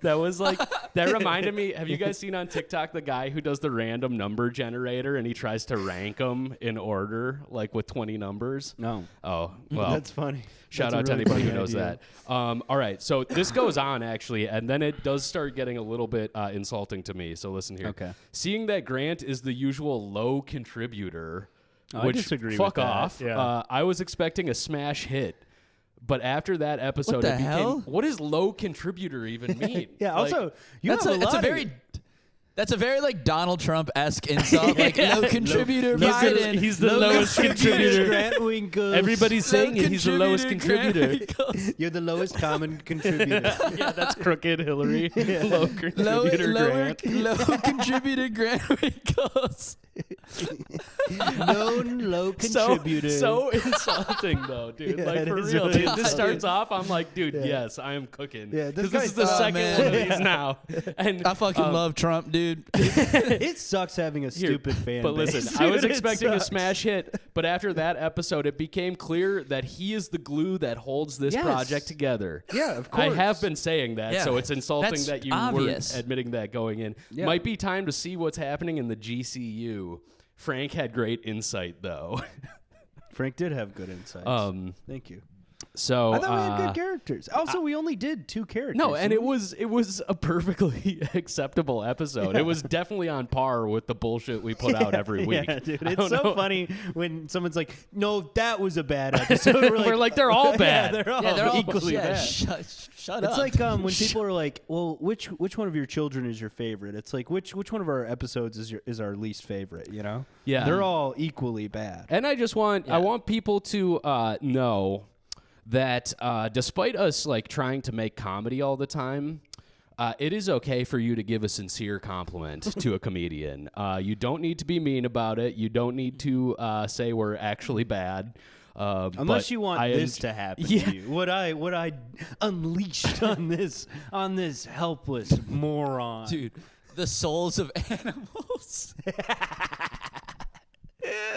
That was like, that reminded me. Have you guys seen on TikTok the guy who does the random number generator and he tries to rank them in order, like with 20 numbers? No. Oh, well. That's funny. Shout That's out a to really anybody who funny knows idea. that. All right. So this goes on, actually, and then it does start getting a little bit insulting to me. So listen here. Okay. Seeing that Grant is the usual low contributor, I which disagree fuck with that. off. Yeah. I was expecting a smash hit. But after that episode, the it became, hell? what does low contributor even mean? Yeah. Like, Also, you have a lot That's a very like Donald Trump-esque insult, like low contributor He's the- Biden. he's the lowest contributor. Grant Winkles. Everybody's saying it. He's the lowest contributor. You're the lowest common contributor. Yeah, that's crooked Hillary. Low contributor Grant. Low contributor Grant Winkles. Known low contributor. So insulting though, dude. Yeah, like it for is real. really Dude, this insulting. starts off. I'm like, dude, yes, I am cooking. Yeah, this because this is the guy's- second man. one of these now. And I fucking love Trump, dude. It sucks having a stupid fan But base. listen, I was Dude, it expecting a sucks. smash hit, but after that episode, it became clear that he is the glue that holds this Yes. project together. Yeah, of I course. have been saying that, Yeah. so it's insulting That's that you obvious. weren't admitting that going in. Yeah. Might be time to see what's happening in the GCU. Frank had great insight, though. Frank did have good insights. Thank you. So I thought we had good characters. Also, we only did 2 characters. no, and didn't it was a perfectly acceptable episode. It was definitely on par with the bullshit we put out every week. Yeah, dude, I it's don't so know. funny when someone's like, "No, that was a bad episode." We're like, they're all bad. Yeah, they're all, Yeah, they're all equally yeah, bad. Shut It's up. like when people are like, "Well, which one of your children is your favorite?" It's like which one of our episodes is our least favorite? You know? Yeah. they're all equally bad. And I just want I want people to know that despite us like trying to make comedy all the time, it is okay for you to give a sincere compliment to a comedian. You don't need to be mean about it. You don't need to say we're actually bad. Unless but you want this to happen Yeah. to you. What I unleashed on this helpless moron. dude, the souls of animals.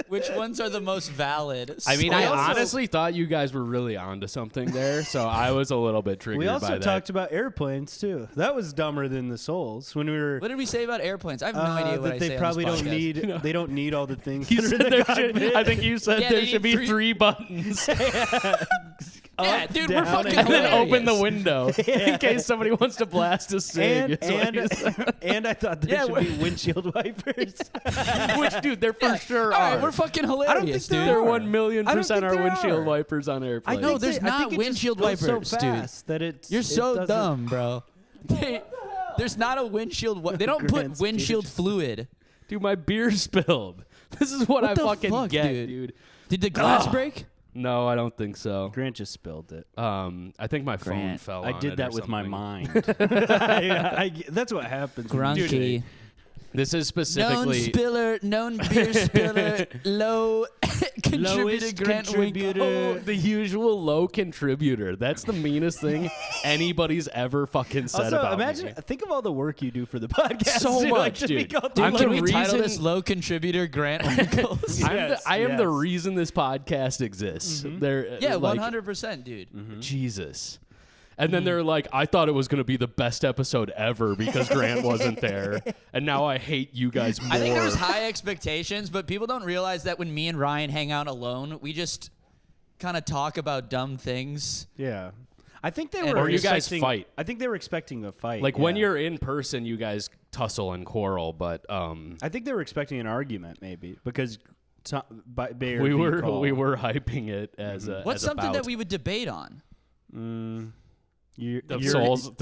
Which ones are the most valid? I mean, I also- honestly thought you guys were really onto something there, so I was a little bit triggered We by also that. talked about airplanes too. That was dumber than the souls when we were. What did we say about airplanes? I have no idea what that I they say probably on this don't podcast. need. They don't need all the things. You that are said in the there should, cockpit. I think you said Yeah, there they should need be 3 3 buttons. Yeah, Up, dude, we're down, fucking And then hilarious. open the window in case somebody wants to blast a cig. And I thought there Yeah, should be windshield wipers. Which, dude, they're for sure All are. right, we're fucking hilarious, don't think dude. They're are. 1,000,000% I don't think are there windshield are. wipers on airplanes. No, there's I not think it just windshield goes wipers, so dude. fast that it's. You're it so doesn't- dumb, bro. There's not a windshield. They don't Grant's put windshield Peterson. fluid. Dude, my beer spilled. This is what I the fucking fuck, get, dude? dude. Did the glass break? No, I don't think so. Grant just spilled it. I think my phone Grant. fell I on did it that or with my something. mind. That's what happens. when you Grunky. This is Known specifically... spiller, known beer spiller, low contributor Lowest Grant contributor. Winkle. Oh, the usual low contributor. That's the meanest thing anybody's ever fucking said Also, about imagine, me. think of all the work you do for the podcast. So dude, much, to be dude. called Dude, I'm can the we title reason- this low contributor Grant Winkles? I am the yes. reason this podcast exists. They're Yeah, like, 100%, dude. Jesus. And then they're like, I thought it was going to be the best episode ever because Grant wasn't there. And now I hate you guys more. I think there's high expectations, but people don't realize that when me and Ryan hang out alone, we just kind of talk about dumb things. Yeah. I think they And- were Or you guys expecting- fight. I think they were expecting a fight. Like when yeah. you're in person, you guys tussle and quarrel, but I think they were expecting an argument, maybe, because Bayer we v. were Call. hyping it as a What's as something about that we would debate on? the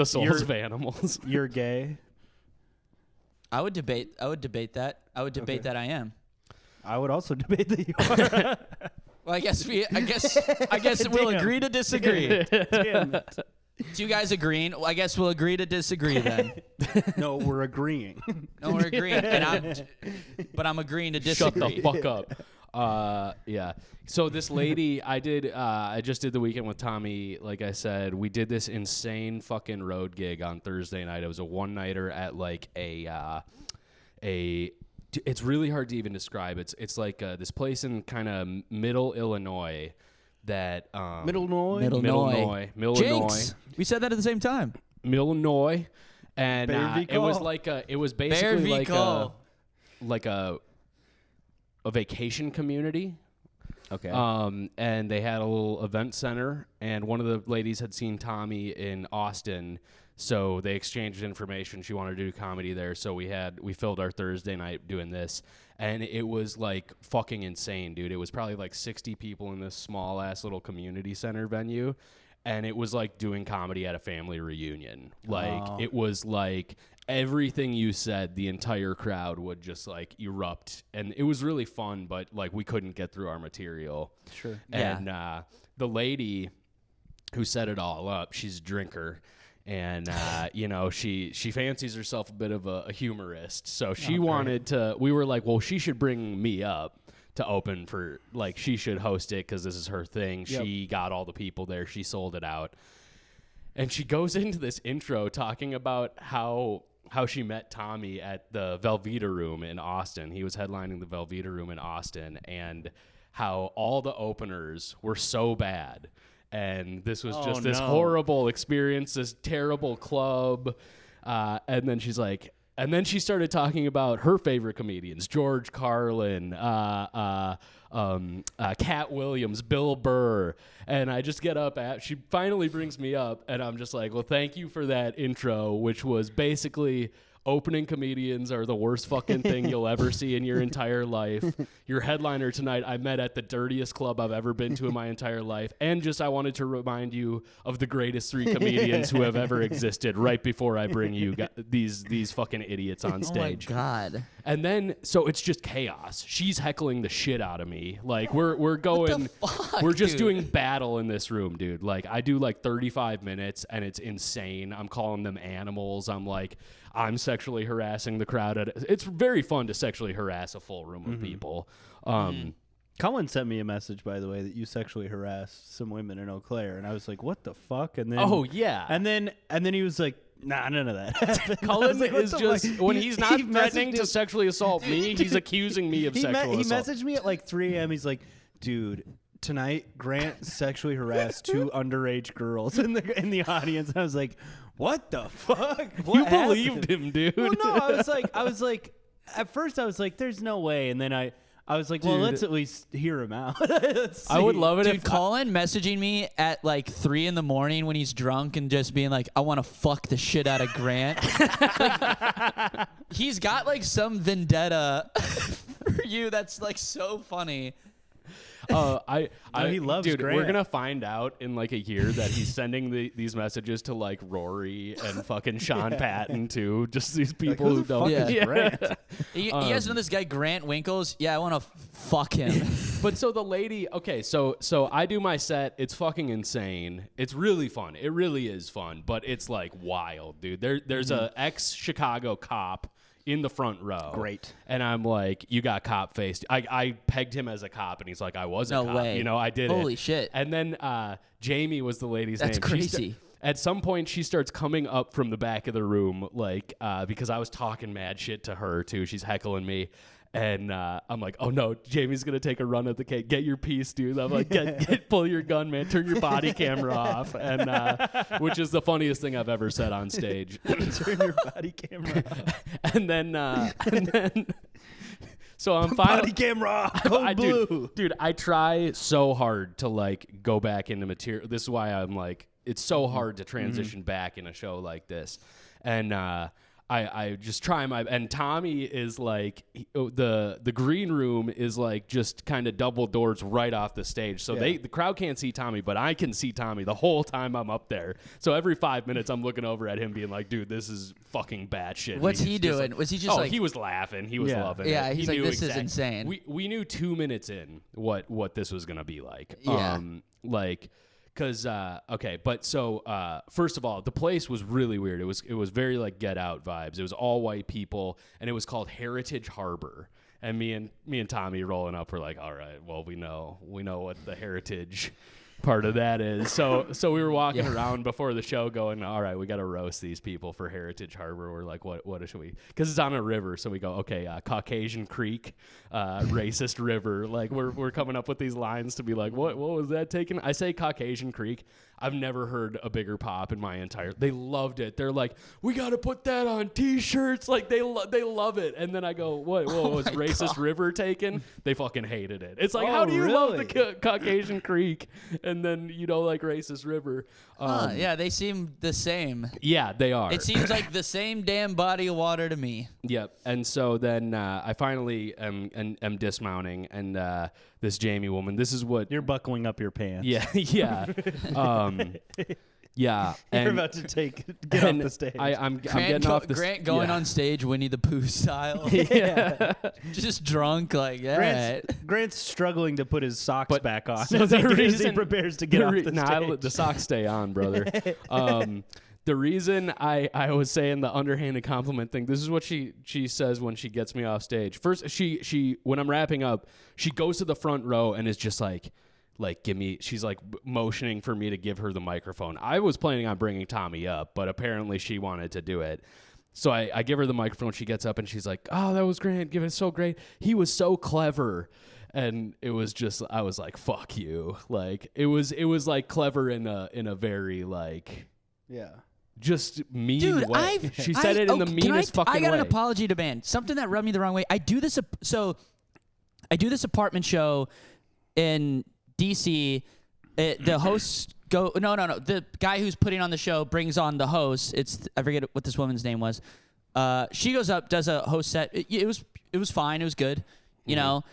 souls of animals. You're gay. I would debate that. I would debate that I am. I would also debate that you are. Well, I guess we'll agree to disagree. Damn it. Do you guys agree? Well, I guess we'll agree to disagree then. No, we're agreeing. No, we're agreeing, but I'm agreeing to Shut disagree. the fuck up. Yeah. So this lady, I just did the weekend with Tommy. Like I said, we did this insane fucking road gig on Thursday night. It was a one-nighter at like it's really hard to even describe. It's like this place in kind of middle Illinois that Illinois. Jinx. We said that at the same time. Illinois, and it was like it was basically like a vacation community. Okay. And they had a little event center, and one of the ladies had seen Tommy in Austin, so they exchanged information. She wanted to do comedy there, so we filled our Thursday night doing this, and it was like fucking insane, dude. It was probably like 60 people in this small ass little community center venue, and it was like doing comedy at a family reunion. Like it was like everything you said, the entire crowd would just like erupt, and it was really fun, but like we couldn't get through our material. Sure. And the lady who set it all up, she's a drinker, and you know, she fancies herself a bit of a humorist, so she wanted to. We were like, well, she should bring me up to open for, like, she should host it because this is her thing. Yep. She got all the people there. She sold it out, and she goes into this intro talking about how she met Tommy at the Velveeta Room in Austin. He was headlining the Velveeta Room in Austin, and how all the openers were so bad. And this was just this horrible experience, this terrible club. And then she's like, and then she started talking about her favorite comedians, George Carlin, Cat Williams, Bill Burr. And I just get up she finally brings me up, and I'm just like, well, thank you for that intro, which was basically opening comedians are the worst fucking thing you'll ever see in your entire life. Your headliner tonight I met at the dirtiest club I've ever been to in my entire life. And just I wanted to remind you of the greatest 3 comedians who have ever existed right before I bring you these fucking idiots on stage. Oh my God. And then, so it's just chaos. She's heckling the shit out of me. Like, we're going, we're just doing battle in this room, dude. Like, I do like 35 minutes, and it's insane. I'm calling them animals. I'm sexually harassing the crowd. It's very fun to sexually harass a full room of people. Colin sent me a message, by the way, that you sexually harassed some women in Eau Claire, and I was like, "What the fuck?" And then, and then he was like, "Nah, none of that." Colin like, is just when he's not threatening to sexually assault me, he's accusing me of sexual assault. He messaged me at like 3 a.m. He's like, "Dude, tonight Grant sexually harassed 2 underage girls in the audience." And I was like, "What the fuck?" You believed him, dude. Well, no, I was like, at first I was like, "There's no way," and then I was like, well, let's at least hear him out. I would love it if Colin messaging me at like 3 a.m. when he's drunk and just being like, I want to fuck the shit out of Grant. Like, he's got like some vendetta for you that's like so funny. He loves dude, Grant. We're gonna find out in like a year that he's sending these messages to like Rory and fucking Sean Patton too. Just these people who don't. Grant? You guys know this guy Grant Winkles? Yeah, I want to fuck him. But so the lady, okay, so I do my set. It's fucking insane. It's really fun. It really is fun, but it's like wild, dude. There's a ex-Chicago cop in the front row. Great. And I'm like, you got cop faced. I pegged him as a cop, and he's like, I was a cop. No way. You know, I did it. Holy shit. And then Jamie was the lady's name. That's crazy. At some point, she starts coming up from the back of the room, like, because I was talking mad shit to her, too. She's heckling me. And I'm like, oh, no, Jamie's going to take a run at the cake. Get your piece, dude. I'm like, pull your gun, man. Turn your body camera off. And which is the funniest thing I've ever said on stage. Turn your body camera off. and then so I'm finally body camera off. Code blue. Dude, I try so hard to like go back into material. This is why I'm like, it's so hard to transition back in a show like this. And I just try and Tommy is like the green room is like just kind of double doors right off the stage, so the crowd can't see Tommy, but I can see Tommy the whole time I'm up there. So every 5 minutes I'm looking over at him being like, dude, this is fucking batshit. What's he doing? Was he just like? He was laughing. He was loving it. Yeah, he's like, this is exactly. insane. We knew 2 minutes in what this was gonna be like. Yeah. Because first of all, the place was really weird. It was very like Get Out vibes. It was all white people, and it was called Heritage Harbor. And me and Tommy rolling up, we're like, all right, well, we know what the heritage part of that is. So we were walking around before the show going, all right, we got to roast these people for Heritage Harbor. We're like, what should we? Because it's on a river, so we go, okay, Caucasian Creek, racist river. Like we're coming up with these lines to be like, what was that taken? I say Caucasian Creek. I've never heard a bigger pop in my entire. They loved it. They're like, we got to put that on T-shirts. Like they love it. And then I go, what was racist river taken? They fucking hated it. It's like, how do you love the Caucasian Creek and then like racist river? Yeah, they seem the same. Yeah, they are. It seems like the same damn body of water to me. Yep. And so then I finally am dismounting, and this Jamie woman, this is what you're buckling up your pants. Yeah, yeah. Yeah, you're about to get off the stage. I'm getting off the stage. Grant going on stage Winnie the Pooh style. Yeah. Just drunk, like, Grant's struggling to put his socks back on so as he prepares to get off the stage. The socks stay on, brother. The reason I was saying the underhanded compliment thing, this is what she says when she gets me off stage. First, she when I'm wrapping up, she goes to the front row and is just like give me, she's like motioning for me to give her the microphone. I was planning on bringing Tommy up, but apparently she wanted to do it. So I give her the microphone. She gets up and she's like, oh, that was great. Give it so great. He was so clever. And it was just, I was like, fuck you. Like it was like clever in a very like, just mean way. She said it in the meanest fucking way. I got an apology demand. Something that rubbed me the wrong way. I do this apartment show in DC. The hosts go no. The guy who's putting on the show brings on the host. I forget what this woman's name was. She goes up, does a host set. It was fine. It was good. You know.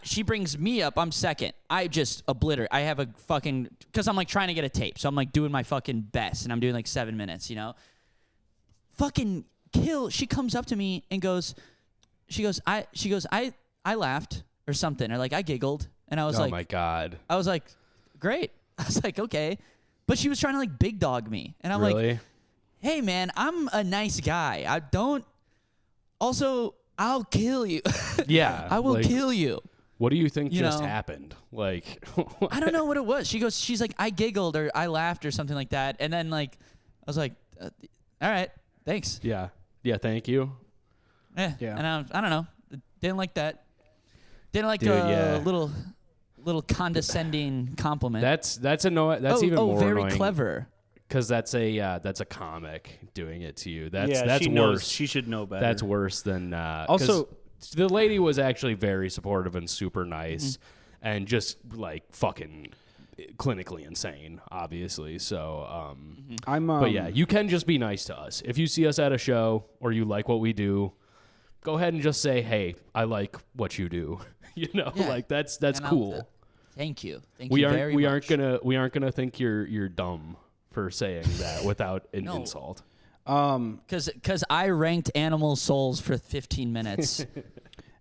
She brings me up. I'm second. I just obliterate. I have a fucking, because I'm like trying to get a tape. So I'm like doing my fucking best, and I'm doing like 7 minutes, Fucking kill. She comes up to me and goes, I laughed or something, or like I giggled, and I was like, oh my God. I was like, great. I was like, okay. But she was trying to like big dog me, and I'm really? like, hey man, I'm a nice guy. I'll kill you. Yeah. I will kill you. What do you think just happened? Like, I don't know what it was. She's like, I giggled or I laughed or something like that. And then like, I was like, all right, thanks. Yeah. Yeah. Thank you. Yeah. And I don't know. Didn't like that. Didn't like little condescending compliment. That's even more very annoying. Clever. Because that's a comic doing it to you. That's she worse. knows. She should know better. That's worse than also. The lady was actually very supportive and super nice, and just like fucking clinically insane, obviously. So, but yeah, you can just be nice to us. If you see us at a show or you like what we do, go ahead and just say, "Hey, I like what you do." Like that's cool. Thank you. Thank you very much. We aren't gonna think you're dumb for saying that without an insult. Because I ranked Animal Souls for 15 minutes.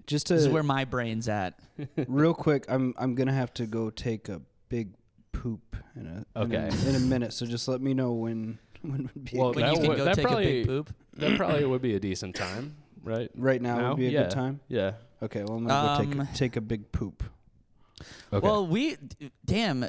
This is where my brain's at. Real quick, I'm gonna have to go take a big poop in a minute. So just let me know when would be. When you can go take a big poop. That probably would be a decent time, right? Right now would be a good time. Yeah. Okay. Well, I'm gonna go take a big poop. Okay. Well,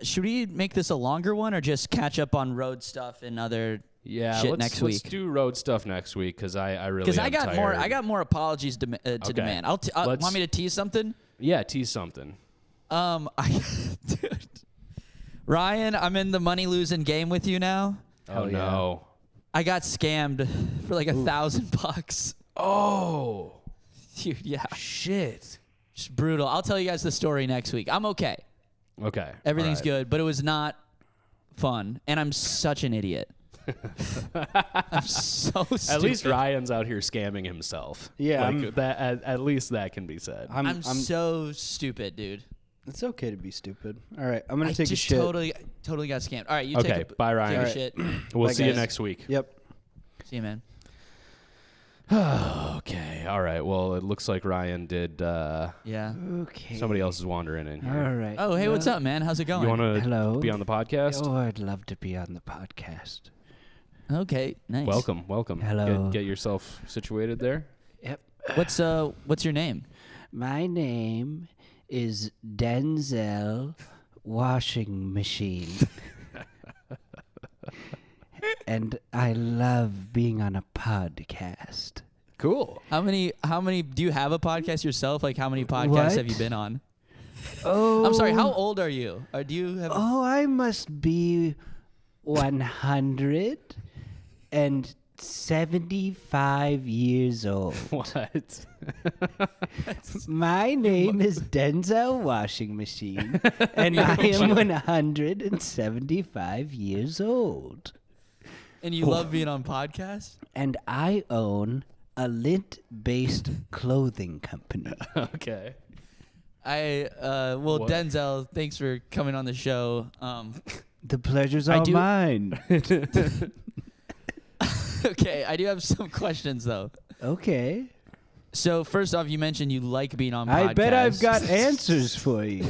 should we make this a longer one or just catch up on road stuff and other? Shit next week. Let's do road stuff next week because I really I got more apologies to demand. Want me to tease something? Yeah, tease something. Dude, Ryan, I'm in the money losing game with you now. Oh no! I got scammed for like $1,000. Oh, dude, yeah. Shit. Just brutal. I'll tell you guys the story next week. I'm okay. Okay. Everything's good, but it was not fun, and I'm such an idiot. I'm so stupid. At least Ryan's out here scamming himself. Yeah, like that. At least that can be said. I'm so stupid, dude. It's okay to be stupid. All right, I'm gonna I take a just shit. totally got scammed. All right, you Okay, take a bye, Ryan. Take All a right. shit. We'll Bye, see you guys. next week. Yep. See you, man. Okay. All right. Well, it looks like Ryan did. Yeah. Okay. Somebody else is wandering in here. All right. Oh, hey, what's up, man? How's it going? You want to Hello. be on the podcast? Oh, I'd love to be on the podcast. Okay, nice. Welcome. Hello. Get yourself situated there. Yep. What's your name? My name is Denzel Washing Machine. And I love being on a podcast. Cool. How many do you have a podcast yourself? Like how many podcasts What? have you been on? Oh. I'm sorry, how old are you? Or do you have Oh, I must be 175 years old. What? My name is Denzel Washing Machine, and I am 175 years old. and you love being on podcasts? And I own a lint-based clothing company. Okay. Well, What? Denzel, thanks for coming on the show. The pleasure's I all do- mine. Okay, I do have some questions though. Okay. So first off, you mentioned you like being on podcasts. I bet I've got answers for you.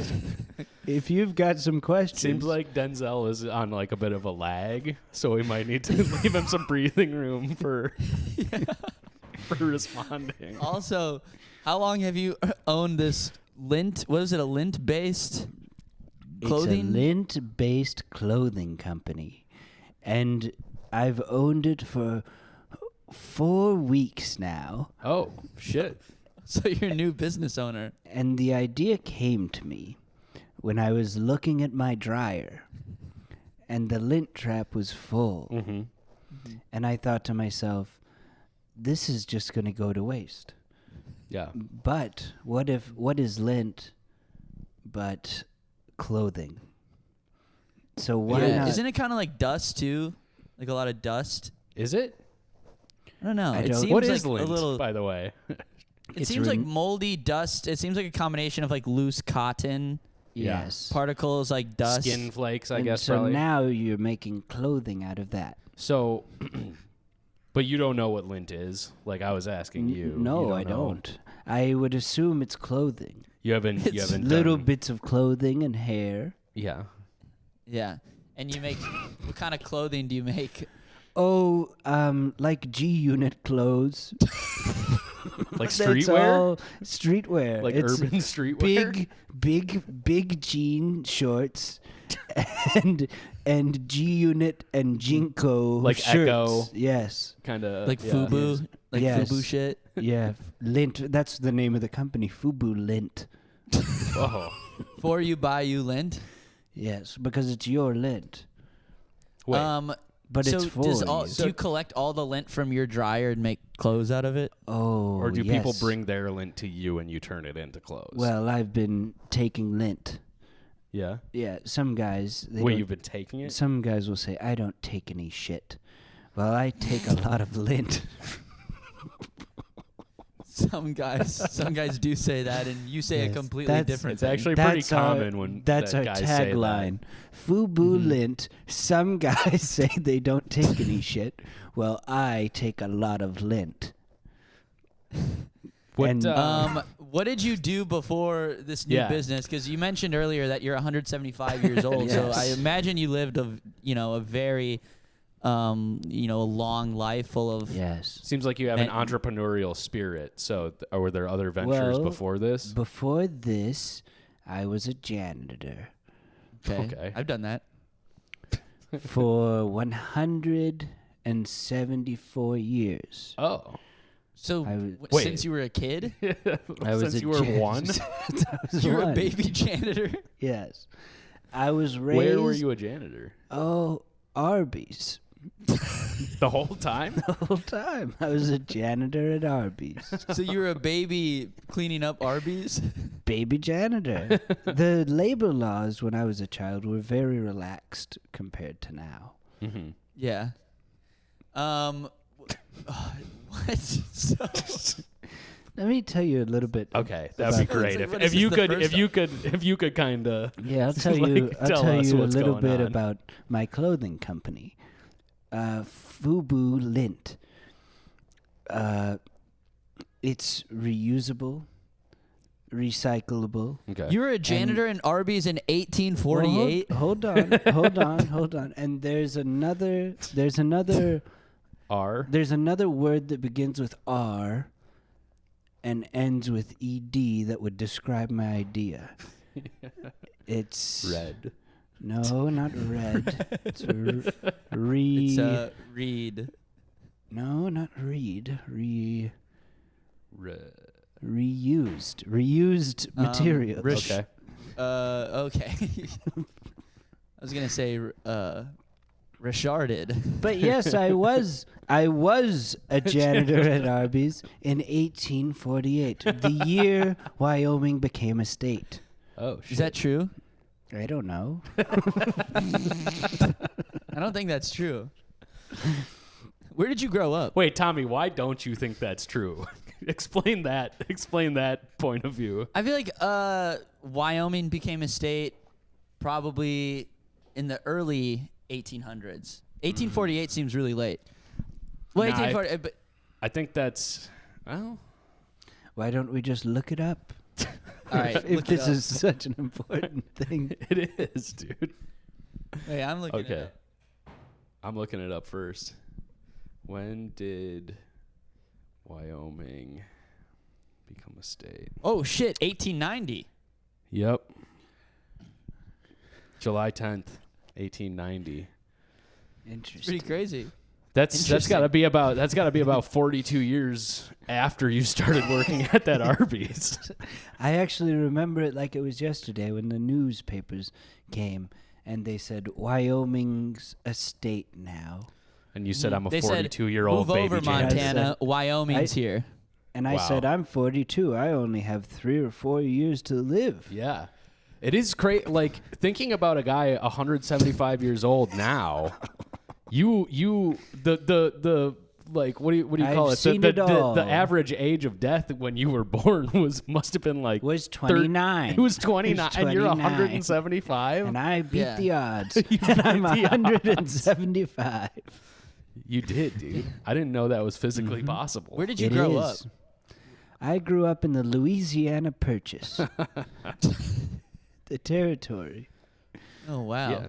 If you've got some questions. Seems like Denzel is on like a bit of a lag, so we might need to leave him some breathing room for responding. Also, how long have you owned this lint? What is it? A lint-based clothing? It's a lint-based clothing company. And I've owned it for 4 weeks now. Oh shit! So you're a new business owner. And the idea came to me when I was looking at my dryer. And the lint trap was full. Mm-hmm. And I thought to myself, this is just going to go to waste. Yeah. But what is lint but clothing? So why Yeah. not? Isn't it kind of like dust too? Like a lot of dust? Is it? I don't know. I It don't- seems What like is lint, a little. by the way? It It's seems like rem- moldy dust. It seems like a combination of like loose cotton Yeah. Yes. particles, like dust. Skin flakes, I And guess. so probably. now you're making clothing out of that. So, but you don't know what lint is. Like I was asking you. No, You I know. don't. I would assume it's clothing. You haven't. You It's haven't. Little done- bits of clothing and hair. Yeah. Yeah. And you make what kind of clothing do you make? Oh, like G-Unit clothes. Like That's streetwear. all streetwear. Like It's urban streetwear. big jean shorts and G-Unit and Jinko Like shirts. Echo. Yes. Kind of Like FUBU? Like Yes. FUBU shit? Yeah. Lint. That's the name of the company. Fubu Lint. Oh. For you, buy you, lint? Yes, because it's your lint. Wait. But so it's for does you. do you collect all the lint from your dryer and make clothes out of it? Oh, or do people yes. bring their lint to you and you turn it into clothes? Well, I've been taking lint. yeah. Yeah, some guys. They Wait, don't- you've been taking it? Some guys will say, "I don't take any shit." Well, I take a lot of lint. Some guys do say that, and you say a Yes, completely that's- different It's thing. actually pretty That's our- common when That's our guys say that. tagline. Fubu Lint. Some guys say they don't take any shit. Well, I take a lot of lint. What, And, What did you do before this new Yeah. business? Because you mentioned earlier that you're 175 years old, so Yes. I imagine you lived a very, a long life full of. Yes. Seems like you have an And- entrepreneurial spirit. So, were there other ventures Well, before this? Before this, I was a janitor Okay. I've done that. for 174 years. Oh. So I was- Wait. since you were a kid, I was Since a you were jan- one? Since I was you were a one. baby janitor. Yes. I was raised. Where were you a janitor? Oh, Arby's. The whole time? The whole time. I was a janitor at Arby's. So you were a baby cleaning up Arby's. Baby janitor. The labor laws when I was a child were very relaxed compared to now. Mm-hmm. Yeah. What? So, Let me tell you a little bit. Okay, that'd be about- great It's like, what if is you this, the could first if you could kind of Yeah, I'll tell like, you. I'll tell tell us you a what's little going bit on. about my clothing company, Fubu Lint. It's reusable, recyclable. Okay. you were a janitor in Arby's in 1848. Well, hold on. And there's another R. word that begins with R and ends with ed that would describe my idea. It's Red. No, not red. It's It's read. No, not read. Red. Reused materials. Okay. Okay. I was gonna say retarded. But yes, I was a janitor at Arby's in 1848, the year Wyoming became a state. Oh shit. Is that true? I don't know. I don't think that's true. Where did you grow up? Wait, Tommy, why don't you think that's true? Explain that point of view. I feel like Wyoming became a state probably in the early 1800s. 1848 seems really late. Well, Nah, 1840, but I think that's well. Why don't we just look it up? all right. If look it this up. is such an important thing. It is, dude. Wait, I'm looking. Okay. It up. I'm looking it up first. When did Wyoming become a state? Oh shit, 1890. Yep. July 10th, 1890. Interesting. Pretty crazy. That's Interesting. got to be about 42 years after you started working at that Arby's. I actually remember it like it was yesterday when the newspapers came and they said Wyoming's a state now. And you said I'm a They said, 42-year-old Move baby over, janitor. Montana. Wyoming's here. And I Wow. said, I'm 42. I only have 3 or 4 years to live. Yeah. It is crazy. Like, thinking about a guy 175 years old now, the like, what do you call I've it? seen it all. The average age of death when you were born must have been like Was 29. It was 29, It was and you're 29. 175. And I beat Yeah. the odds. You and I'm beat the odds. 175. You did, dude. I didn't know that was physically possible. Where did you It grow up? is. I grew up in the Louisiana Purchase. The territory. Oh wow. Yeah,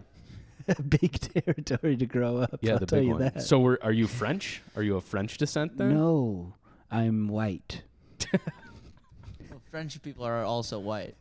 A big territory to grow up. yeah, I'll the tell big you one. that. So, are you French? Are you of French descent then? No, I'm white. Well, French people are also white.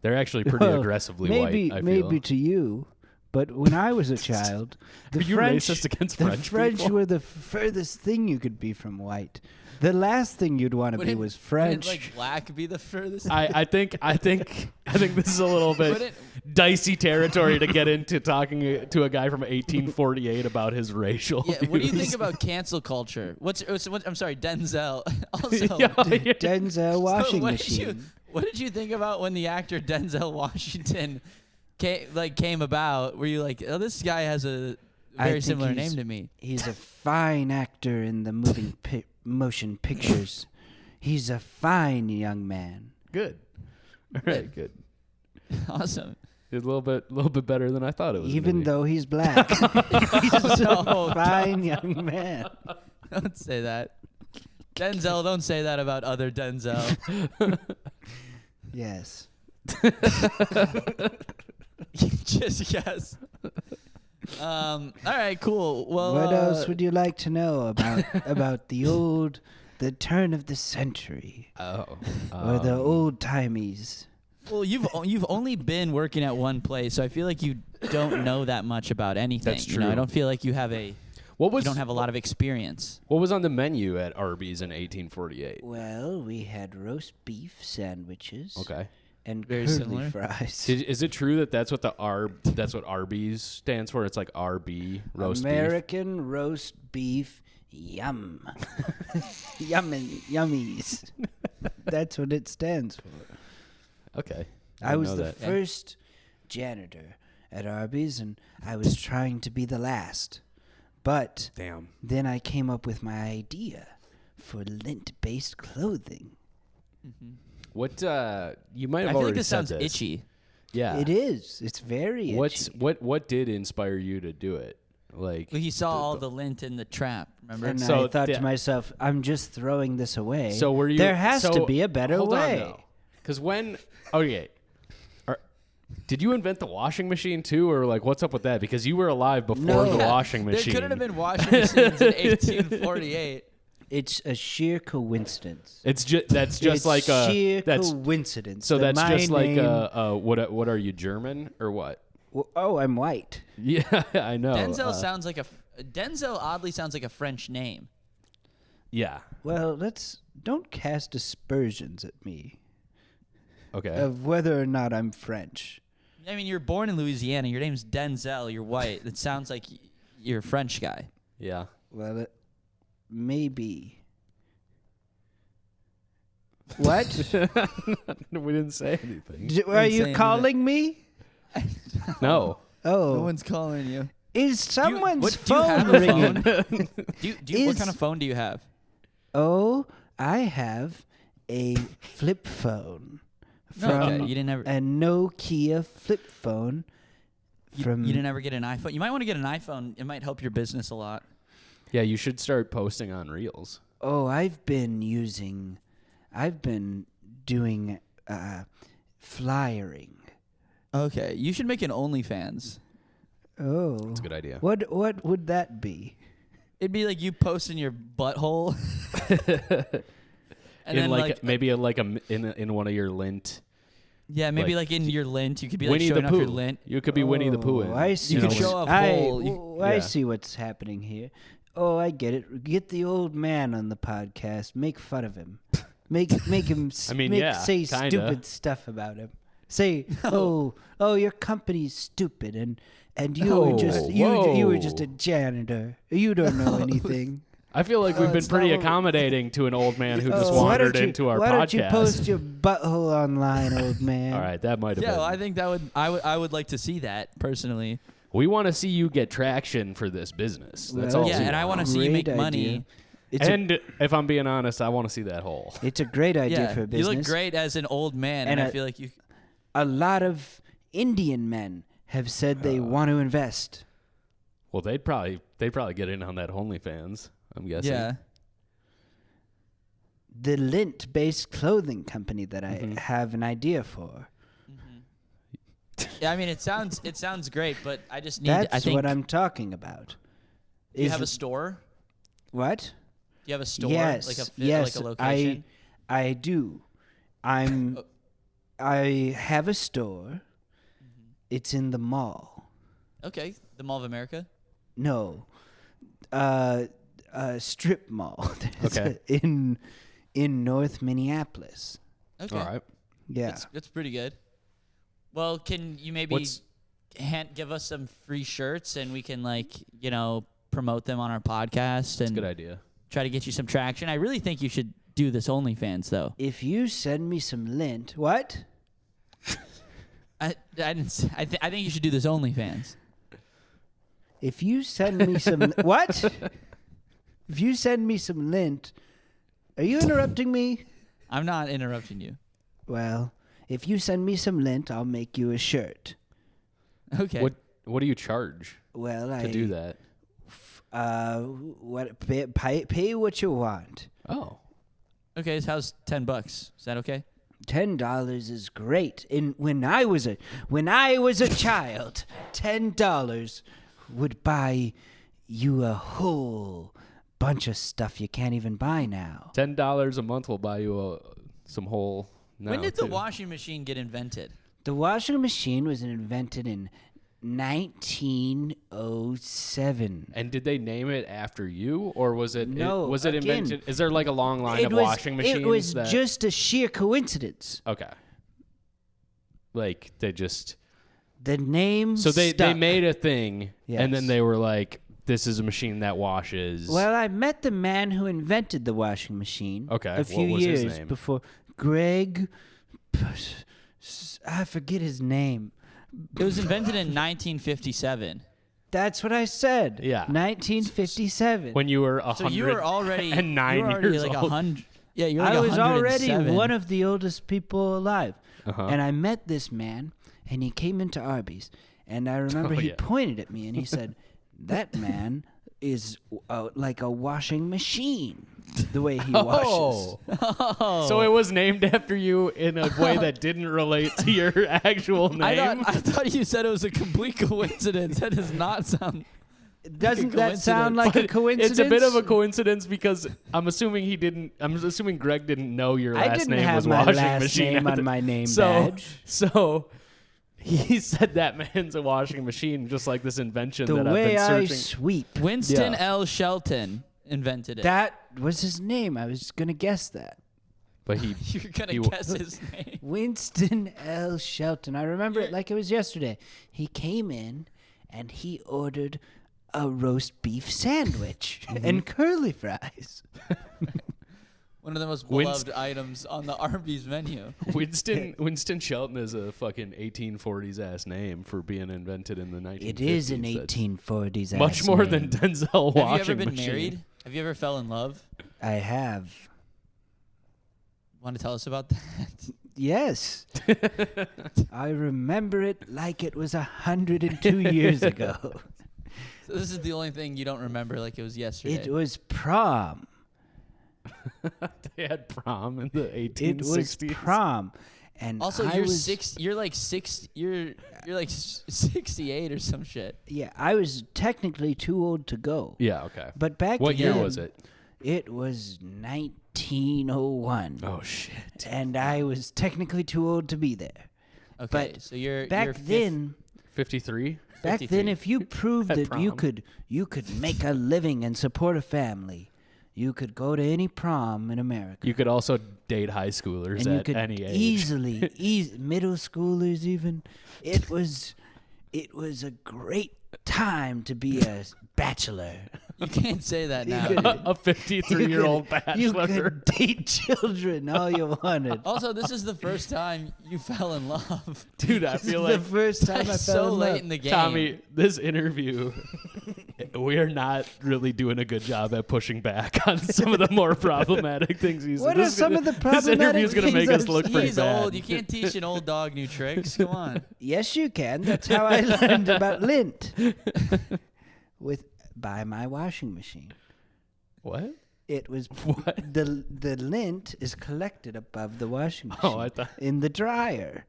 They're actually pretty Well, aggressively maybe, white. I maybe feel. to you, but when I was a child, the Are you French, racist against the French French people? were the furthest thing you could be from white. The last thing you'd want to be Wouldn't- was Wouldn't, French. like black be the furthest? I think this is a little bit Wouldn't- dicey territory to get into talking to a guy from 1848 about his racial Yeah, what do you views. think about cancel culture? What, I'm sorry, Denzel. Also, Yeah, Denzel washing what machine. Did you, what did you think about when the actor Denzel Washington came about? Were you like, oh, this guy has a I very think similar he's- name to me? He's a fine actor in the motion pictures. He's a fine young man. Good. All right, good. Awesome. It's a little bit better than I thought it was. Even though he's black. He's No, a fine young man. Don't say that. Denzel, don't say that about other Denzel. Yes. Just yes. All right, cool. Well, What else would you like to know about the turn of the century or or the old timies? well, you've only been working at one place, so I feel like you don't know that much about anything. That's You know, I true. don't feel like you don't have a lot of experience. What was on the menu at Arby's in 1848? Well, we had roast beef sandwiches. Okay. And Very curly similar. fries. Is it true that that's what Arby's stands for? It's like RB roast beef. American roast beef. Yum. Yummies. That's what it stands for. Okay. I was know the that. first janitor at Arby's, and I was trying to be the last. But Damn. then I came up with my idea for lint-based clothing. What you might have I feel already like this said sounds this. itchy. Yeah. It is. It's very itchy. What did inspire you to do it? Like Well, he saw all the lint in the trap. Remember? And So I thought the- to myself, I'm just throwing this away. So were you? There has so, to be a better hold way. on, though. Because when did you invent the washing machine too, or like what's up with that? Because you were alive before No. the Yeah, washing machine. There couldn't have been washing machines in 1848. It's a sheer coincidence. It's just that's just it's like a sheer that's coincidence. so that that's my just like name, what are you, German or what? Oh, I'm white. Yeah, I know. Denzel sounds like Denzel oddly sounds like a French name. Yeah. Well, don't cast aspersions at me Okay. of whether or not I'm French. I mean, you're born in Louisiana. Your name's Denzel. You're white. It sounds like you're a French guy. Yeah. Well, maybe. What? We didn't say anything. Are say you anything. calling me? No. Oh, No one's calling you. is someone's do you have phone a ringing? phone? What Is- kind of phone do you have? Oh, I have a flip phone from Okay, you didn't ever. a Nokia flip phone. From You didn't ever get an iPhone. You might want to get an iPhone. It might help your business a lot. Yeah, you should start posting on Reels. Oh, I've been doing flyering. Okay, you should make an OnlyFans. Oh, That's a good idea. What would that be? It'd be like you posting your butthole, and in then like maybe in one of your lint. yeah, maybe like like in your lint, you could be like Winnie showing the off your Pooh. lint. You could be Winnie the Pooh. Oh, I see. You could what's- show off I, whole. I Yeah. see what's happening here. Oh, I get it. Get the old man on the podcast. Make fun of him. Make him. I mean, make, yeah, say kinda. stupid stuff about him. Say, oh, your company's stupid, and you were just you were just a janitor. You don't know anything. I feel like we've been it's pretty not what- accommodating to an old man who just Oh, why wandered don't you- into our why podcast. don't you post your butthole online, old man? All right, that might have Yeah, been. well, I think that would. I would like to see that personally. We want to see you get traction for this business. That's Well, all. Yeah, we and I want. want to see you make Great money. idea. It's a, And if I'm being honest, I want to see that hole. it's a great idea Yeah, for a you business. look great as an old man, And and I a- feel like you. A lot of Indian men have said they want to invest. Well, they'd probably get in on that OnlyFans. I'm guessing. Yeah. The lint-based clothing company that I have an idea for. Yeah, I mean, it sounds great, but I just need. That's I think. what I'm talking about. Do you Is have a store? what? Do you have a store? Yes, Like a yes. like a location. I do. I have a store. It's in the mall. Okay, the Mall of America. No, strip mall. Okay. in North Minneapolis. Okay, All right. Yeah. that's pretty good. Well, can you maybe What's- give us some free shirts and we can promote them on our podcast and Good idea. try to get you some traction? I really think you should do this OnlyFans though. If you send me some lint, what? I think you should do this OnlyFans. If you send me some what? If you send me some lint, are you interrupting me? I'm not interrupting you. Well, if you send me some lint, I'll make you a shirt. Okay. What do you charge Well, to do that? Pay what you want. Oh. Okay, so how's $10? Is that okay? $10 is great. When I was a child, $10 would buy you a whole bunch of stuff you can't even buy now. $10 a month will buy you some whole. When did the too. washing machine get invented? The washing machine was invented in 1907. And did they name it after you, or was it? No, was it again, invented? Is there like a long line of was, washing machines? It was that, just a sheer coincidence. okay. Like they just. The name So they stuck. made a thing, and then Yes. they were like, "This is a machine that washes." Well, I met the man who invented the washing machine. Okay, a what few was his years name? before. Greg, I forget his name. It was invented in 1957. That's what I said. Yeah. 1957. When you were So you were already and 9 you were already years like old. 100. Yeah, you were like I was already 107. one of the oldest people alive. Uh-huh. And I met this man, and he came into Arby's. And I remember he yeah. pointed at me, and he said, "That man is like a washing machine, the way he washes." Oh. So it was named after you in a way that didn't relate to your actual name? I thought you said it was a complete coincidence. That does not sound. Doesn't that sound like a But coincidence? It's a bit of a coincidence because I'm assuming Greg didn't know your I last didn't name have was my washing last machine. name at on the- my name so, badge. So he said that man's a washing machine, just like this invention The that I've way been I searching. sweep. Winston Yeah. L. Shelton invented it. That was his name. I was gonna guess that. But he You're gonna he- guess his name. Winston L. Shelton. I remember it like it was yesterday. He came in and he ordered a roast beef sandwich and curly fries. One of the most Winst- beloved items on the Arby's menu. Winston Shelton is a fucking 1840s ass name for being invented in the 1950s. It is an That's 1840s. much ass more name. than Denzel washing Have you ever been machine. married? Have you ever fell in love? I have. Want to tell us about that? Yes. I remember it like it was 102 years ago. So this is the only thing you don't remember, like it was yesterday. It was prom. They had prom in the 1860s. It was prom. And Also, I you're was, 6. You're like 6. You're like 68 or some shit. Yeah, I was technically too old to go. Yeah, okay. But back What year then, was it? It was 1901. Oh, shit. And I was technically too old to be there. Okay, But so you're Back you're then, 53? back 53. then, if you proved At that you prom. could make a living and support a family, you could go to any prom in America. You could also date high schoolers and you at could any age. easily, middle schoolers even. It was a great time to be a bachelor. You can't say that now. could- A 53-year-old You bachelor. could date children all you wanted. Also, this is the first time you fell in love. Dude, I feel the like, first time I That's fell so in late love. in the game. Tommy, this interview, we are not really doing a good job at pushing back on some of the more problematic things he's What this are is some gonna- of the This problematic interview is going to things make us I've look seen? pretty He's bad. old. You can't teach an old dog new tricks. Come on. Yes, you can. That's how I learned about lint. By my washing machine. What? It was What? the lint is collected above the washing machine Oh, I thought. in the dryer.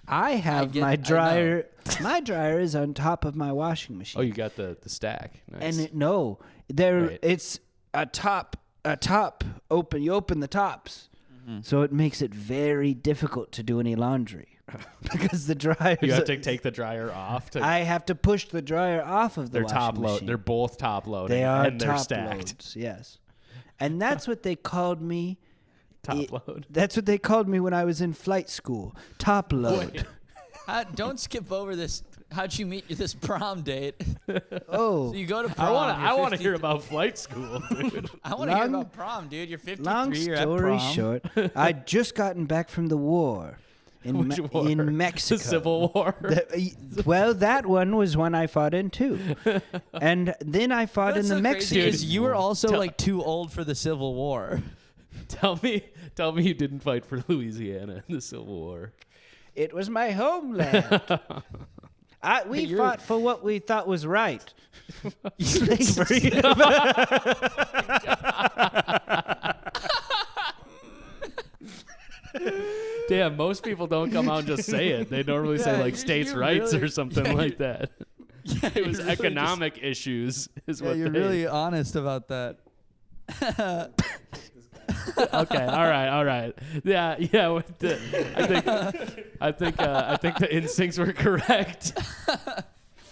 I have I my know. dryer. My dryer is on top of my washing machine. Oh, you got the stack. Nice. And there Right. it's a top open. You open the tops, so it makes it very difficult to do any laundry because the dryer. you have to take the dryer off. I have to push the dryer off of the they're washing top load. machine. They're both top loaded. They are and they're top stacked. loads. Yes, and that's what they called me. Top load. That's what they called me when I was in flight school. Top load. Don't skip over this. How'd you meet this prom date? Oh, So you go to prom. I you're want to 50 hear about flight school, dude. I want to hear Long- about prom, dude. You're 53. long you're at story prom. short, I'd just gotten back from the war in Which war? in Mexico. The Civil War. Well, that one was one I fought in too, and then I fought That's in the so crazy Mexican. 'cause you were also Tell- like too old for the Civil War. Tell me you didn't fight for Louisiana in the Civil War. It was my homeland. We You're- fought for what we thought was right. Slavery. Damn, most people don't come out and just say it. They normally say like states' you're rights really- or something like that. It was you're really economic issues is Yeah, what you're they really honest about that. Okay, all right. Yeah, with the, I think the instincts were correct.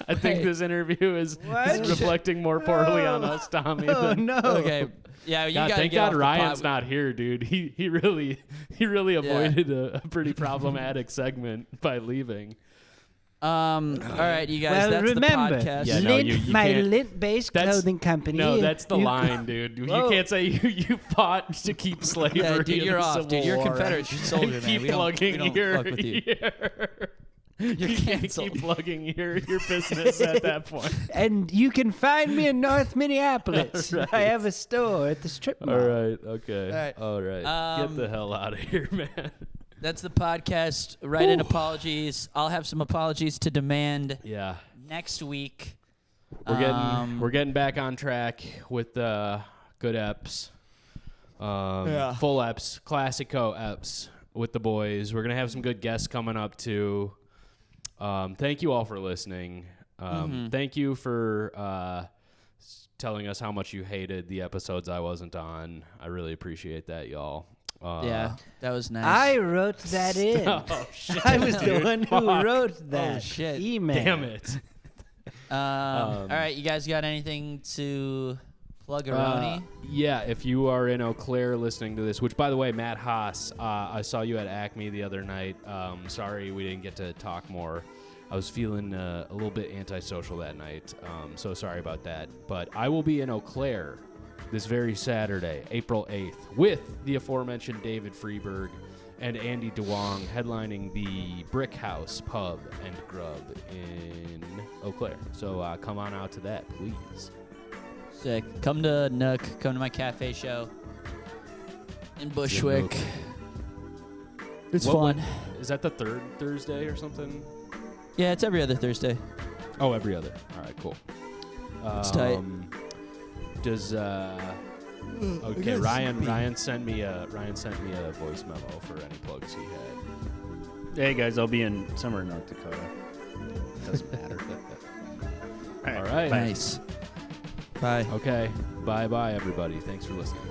I think Wait. this interview is What? reflecting more poorly on us, Tommy. Oh than, no. Okay. Yeah, you God, gotta thank get off God the Ryan's pot. not here, dude. He really avoided a pretty problematic segment by leaving. All right, you guys. Well, that's remember, the podcast. Yeah, no, Lint, you my can't- lint-based That's- clothing company. No, that's the you- line, dude. You Whoa. can't say you fought to keep slavery. Yeah, dude, in you're the off, Civil dude. You're a War Confederate soldier, and man. keep We don't plugging fuck with you. here. You're You can't canceled. keep plugging your business at that point. And you can find me in North Minneapolis. Right. I have a store at the strip mall. All right. Okay. All right. All right. Get the hell out of here, man. That's the podcast. Write in apologies. I'll have some apologies to demand Yeah. next week. We're getting back on track with the good eps. Full eps, classico eps with the boys. We're gonna have some good guests coming up too. Thank you all for listening. Thank you for telling us how much you hated the episodes I wasn't on. I really appreciate that, y'all. Yeah, that was nice. I wrote that in. Oh shit! I was the dude. one Fuck. who wrote that Oh, shit. email. Damn it. all right, you guys got anything to plug, Aroni? Yeah, if you are in Eau Claire listening to this, which, by the way, Matt Haas, I saw you at Acme the other night. Sorry we didn't get to talk more. I was feeling a little bit antisocial that night, so sorry about that. But I will be in Eau Claire this very Saturday, April 8th, with the aforementioned David Freeberg and Andy DeWong headlining the Brick House Pub and Grub in Eau Claire. So come on out to that, please. Sick. Come to Nook. Come to my cafe show in Bushwick. It's What- fun. Is that the third Thursday or something? Yeah, it's every other Thursday. Oh, every other. All right, cool. It's tight. Does okay? Ryan sent me a voice memo for any plugs he had. Hey guys, I'll be in summer North Dakota. Doesn't matter. All right. Nice. Bye. Okay. Bye, everybody. Thanks for listening.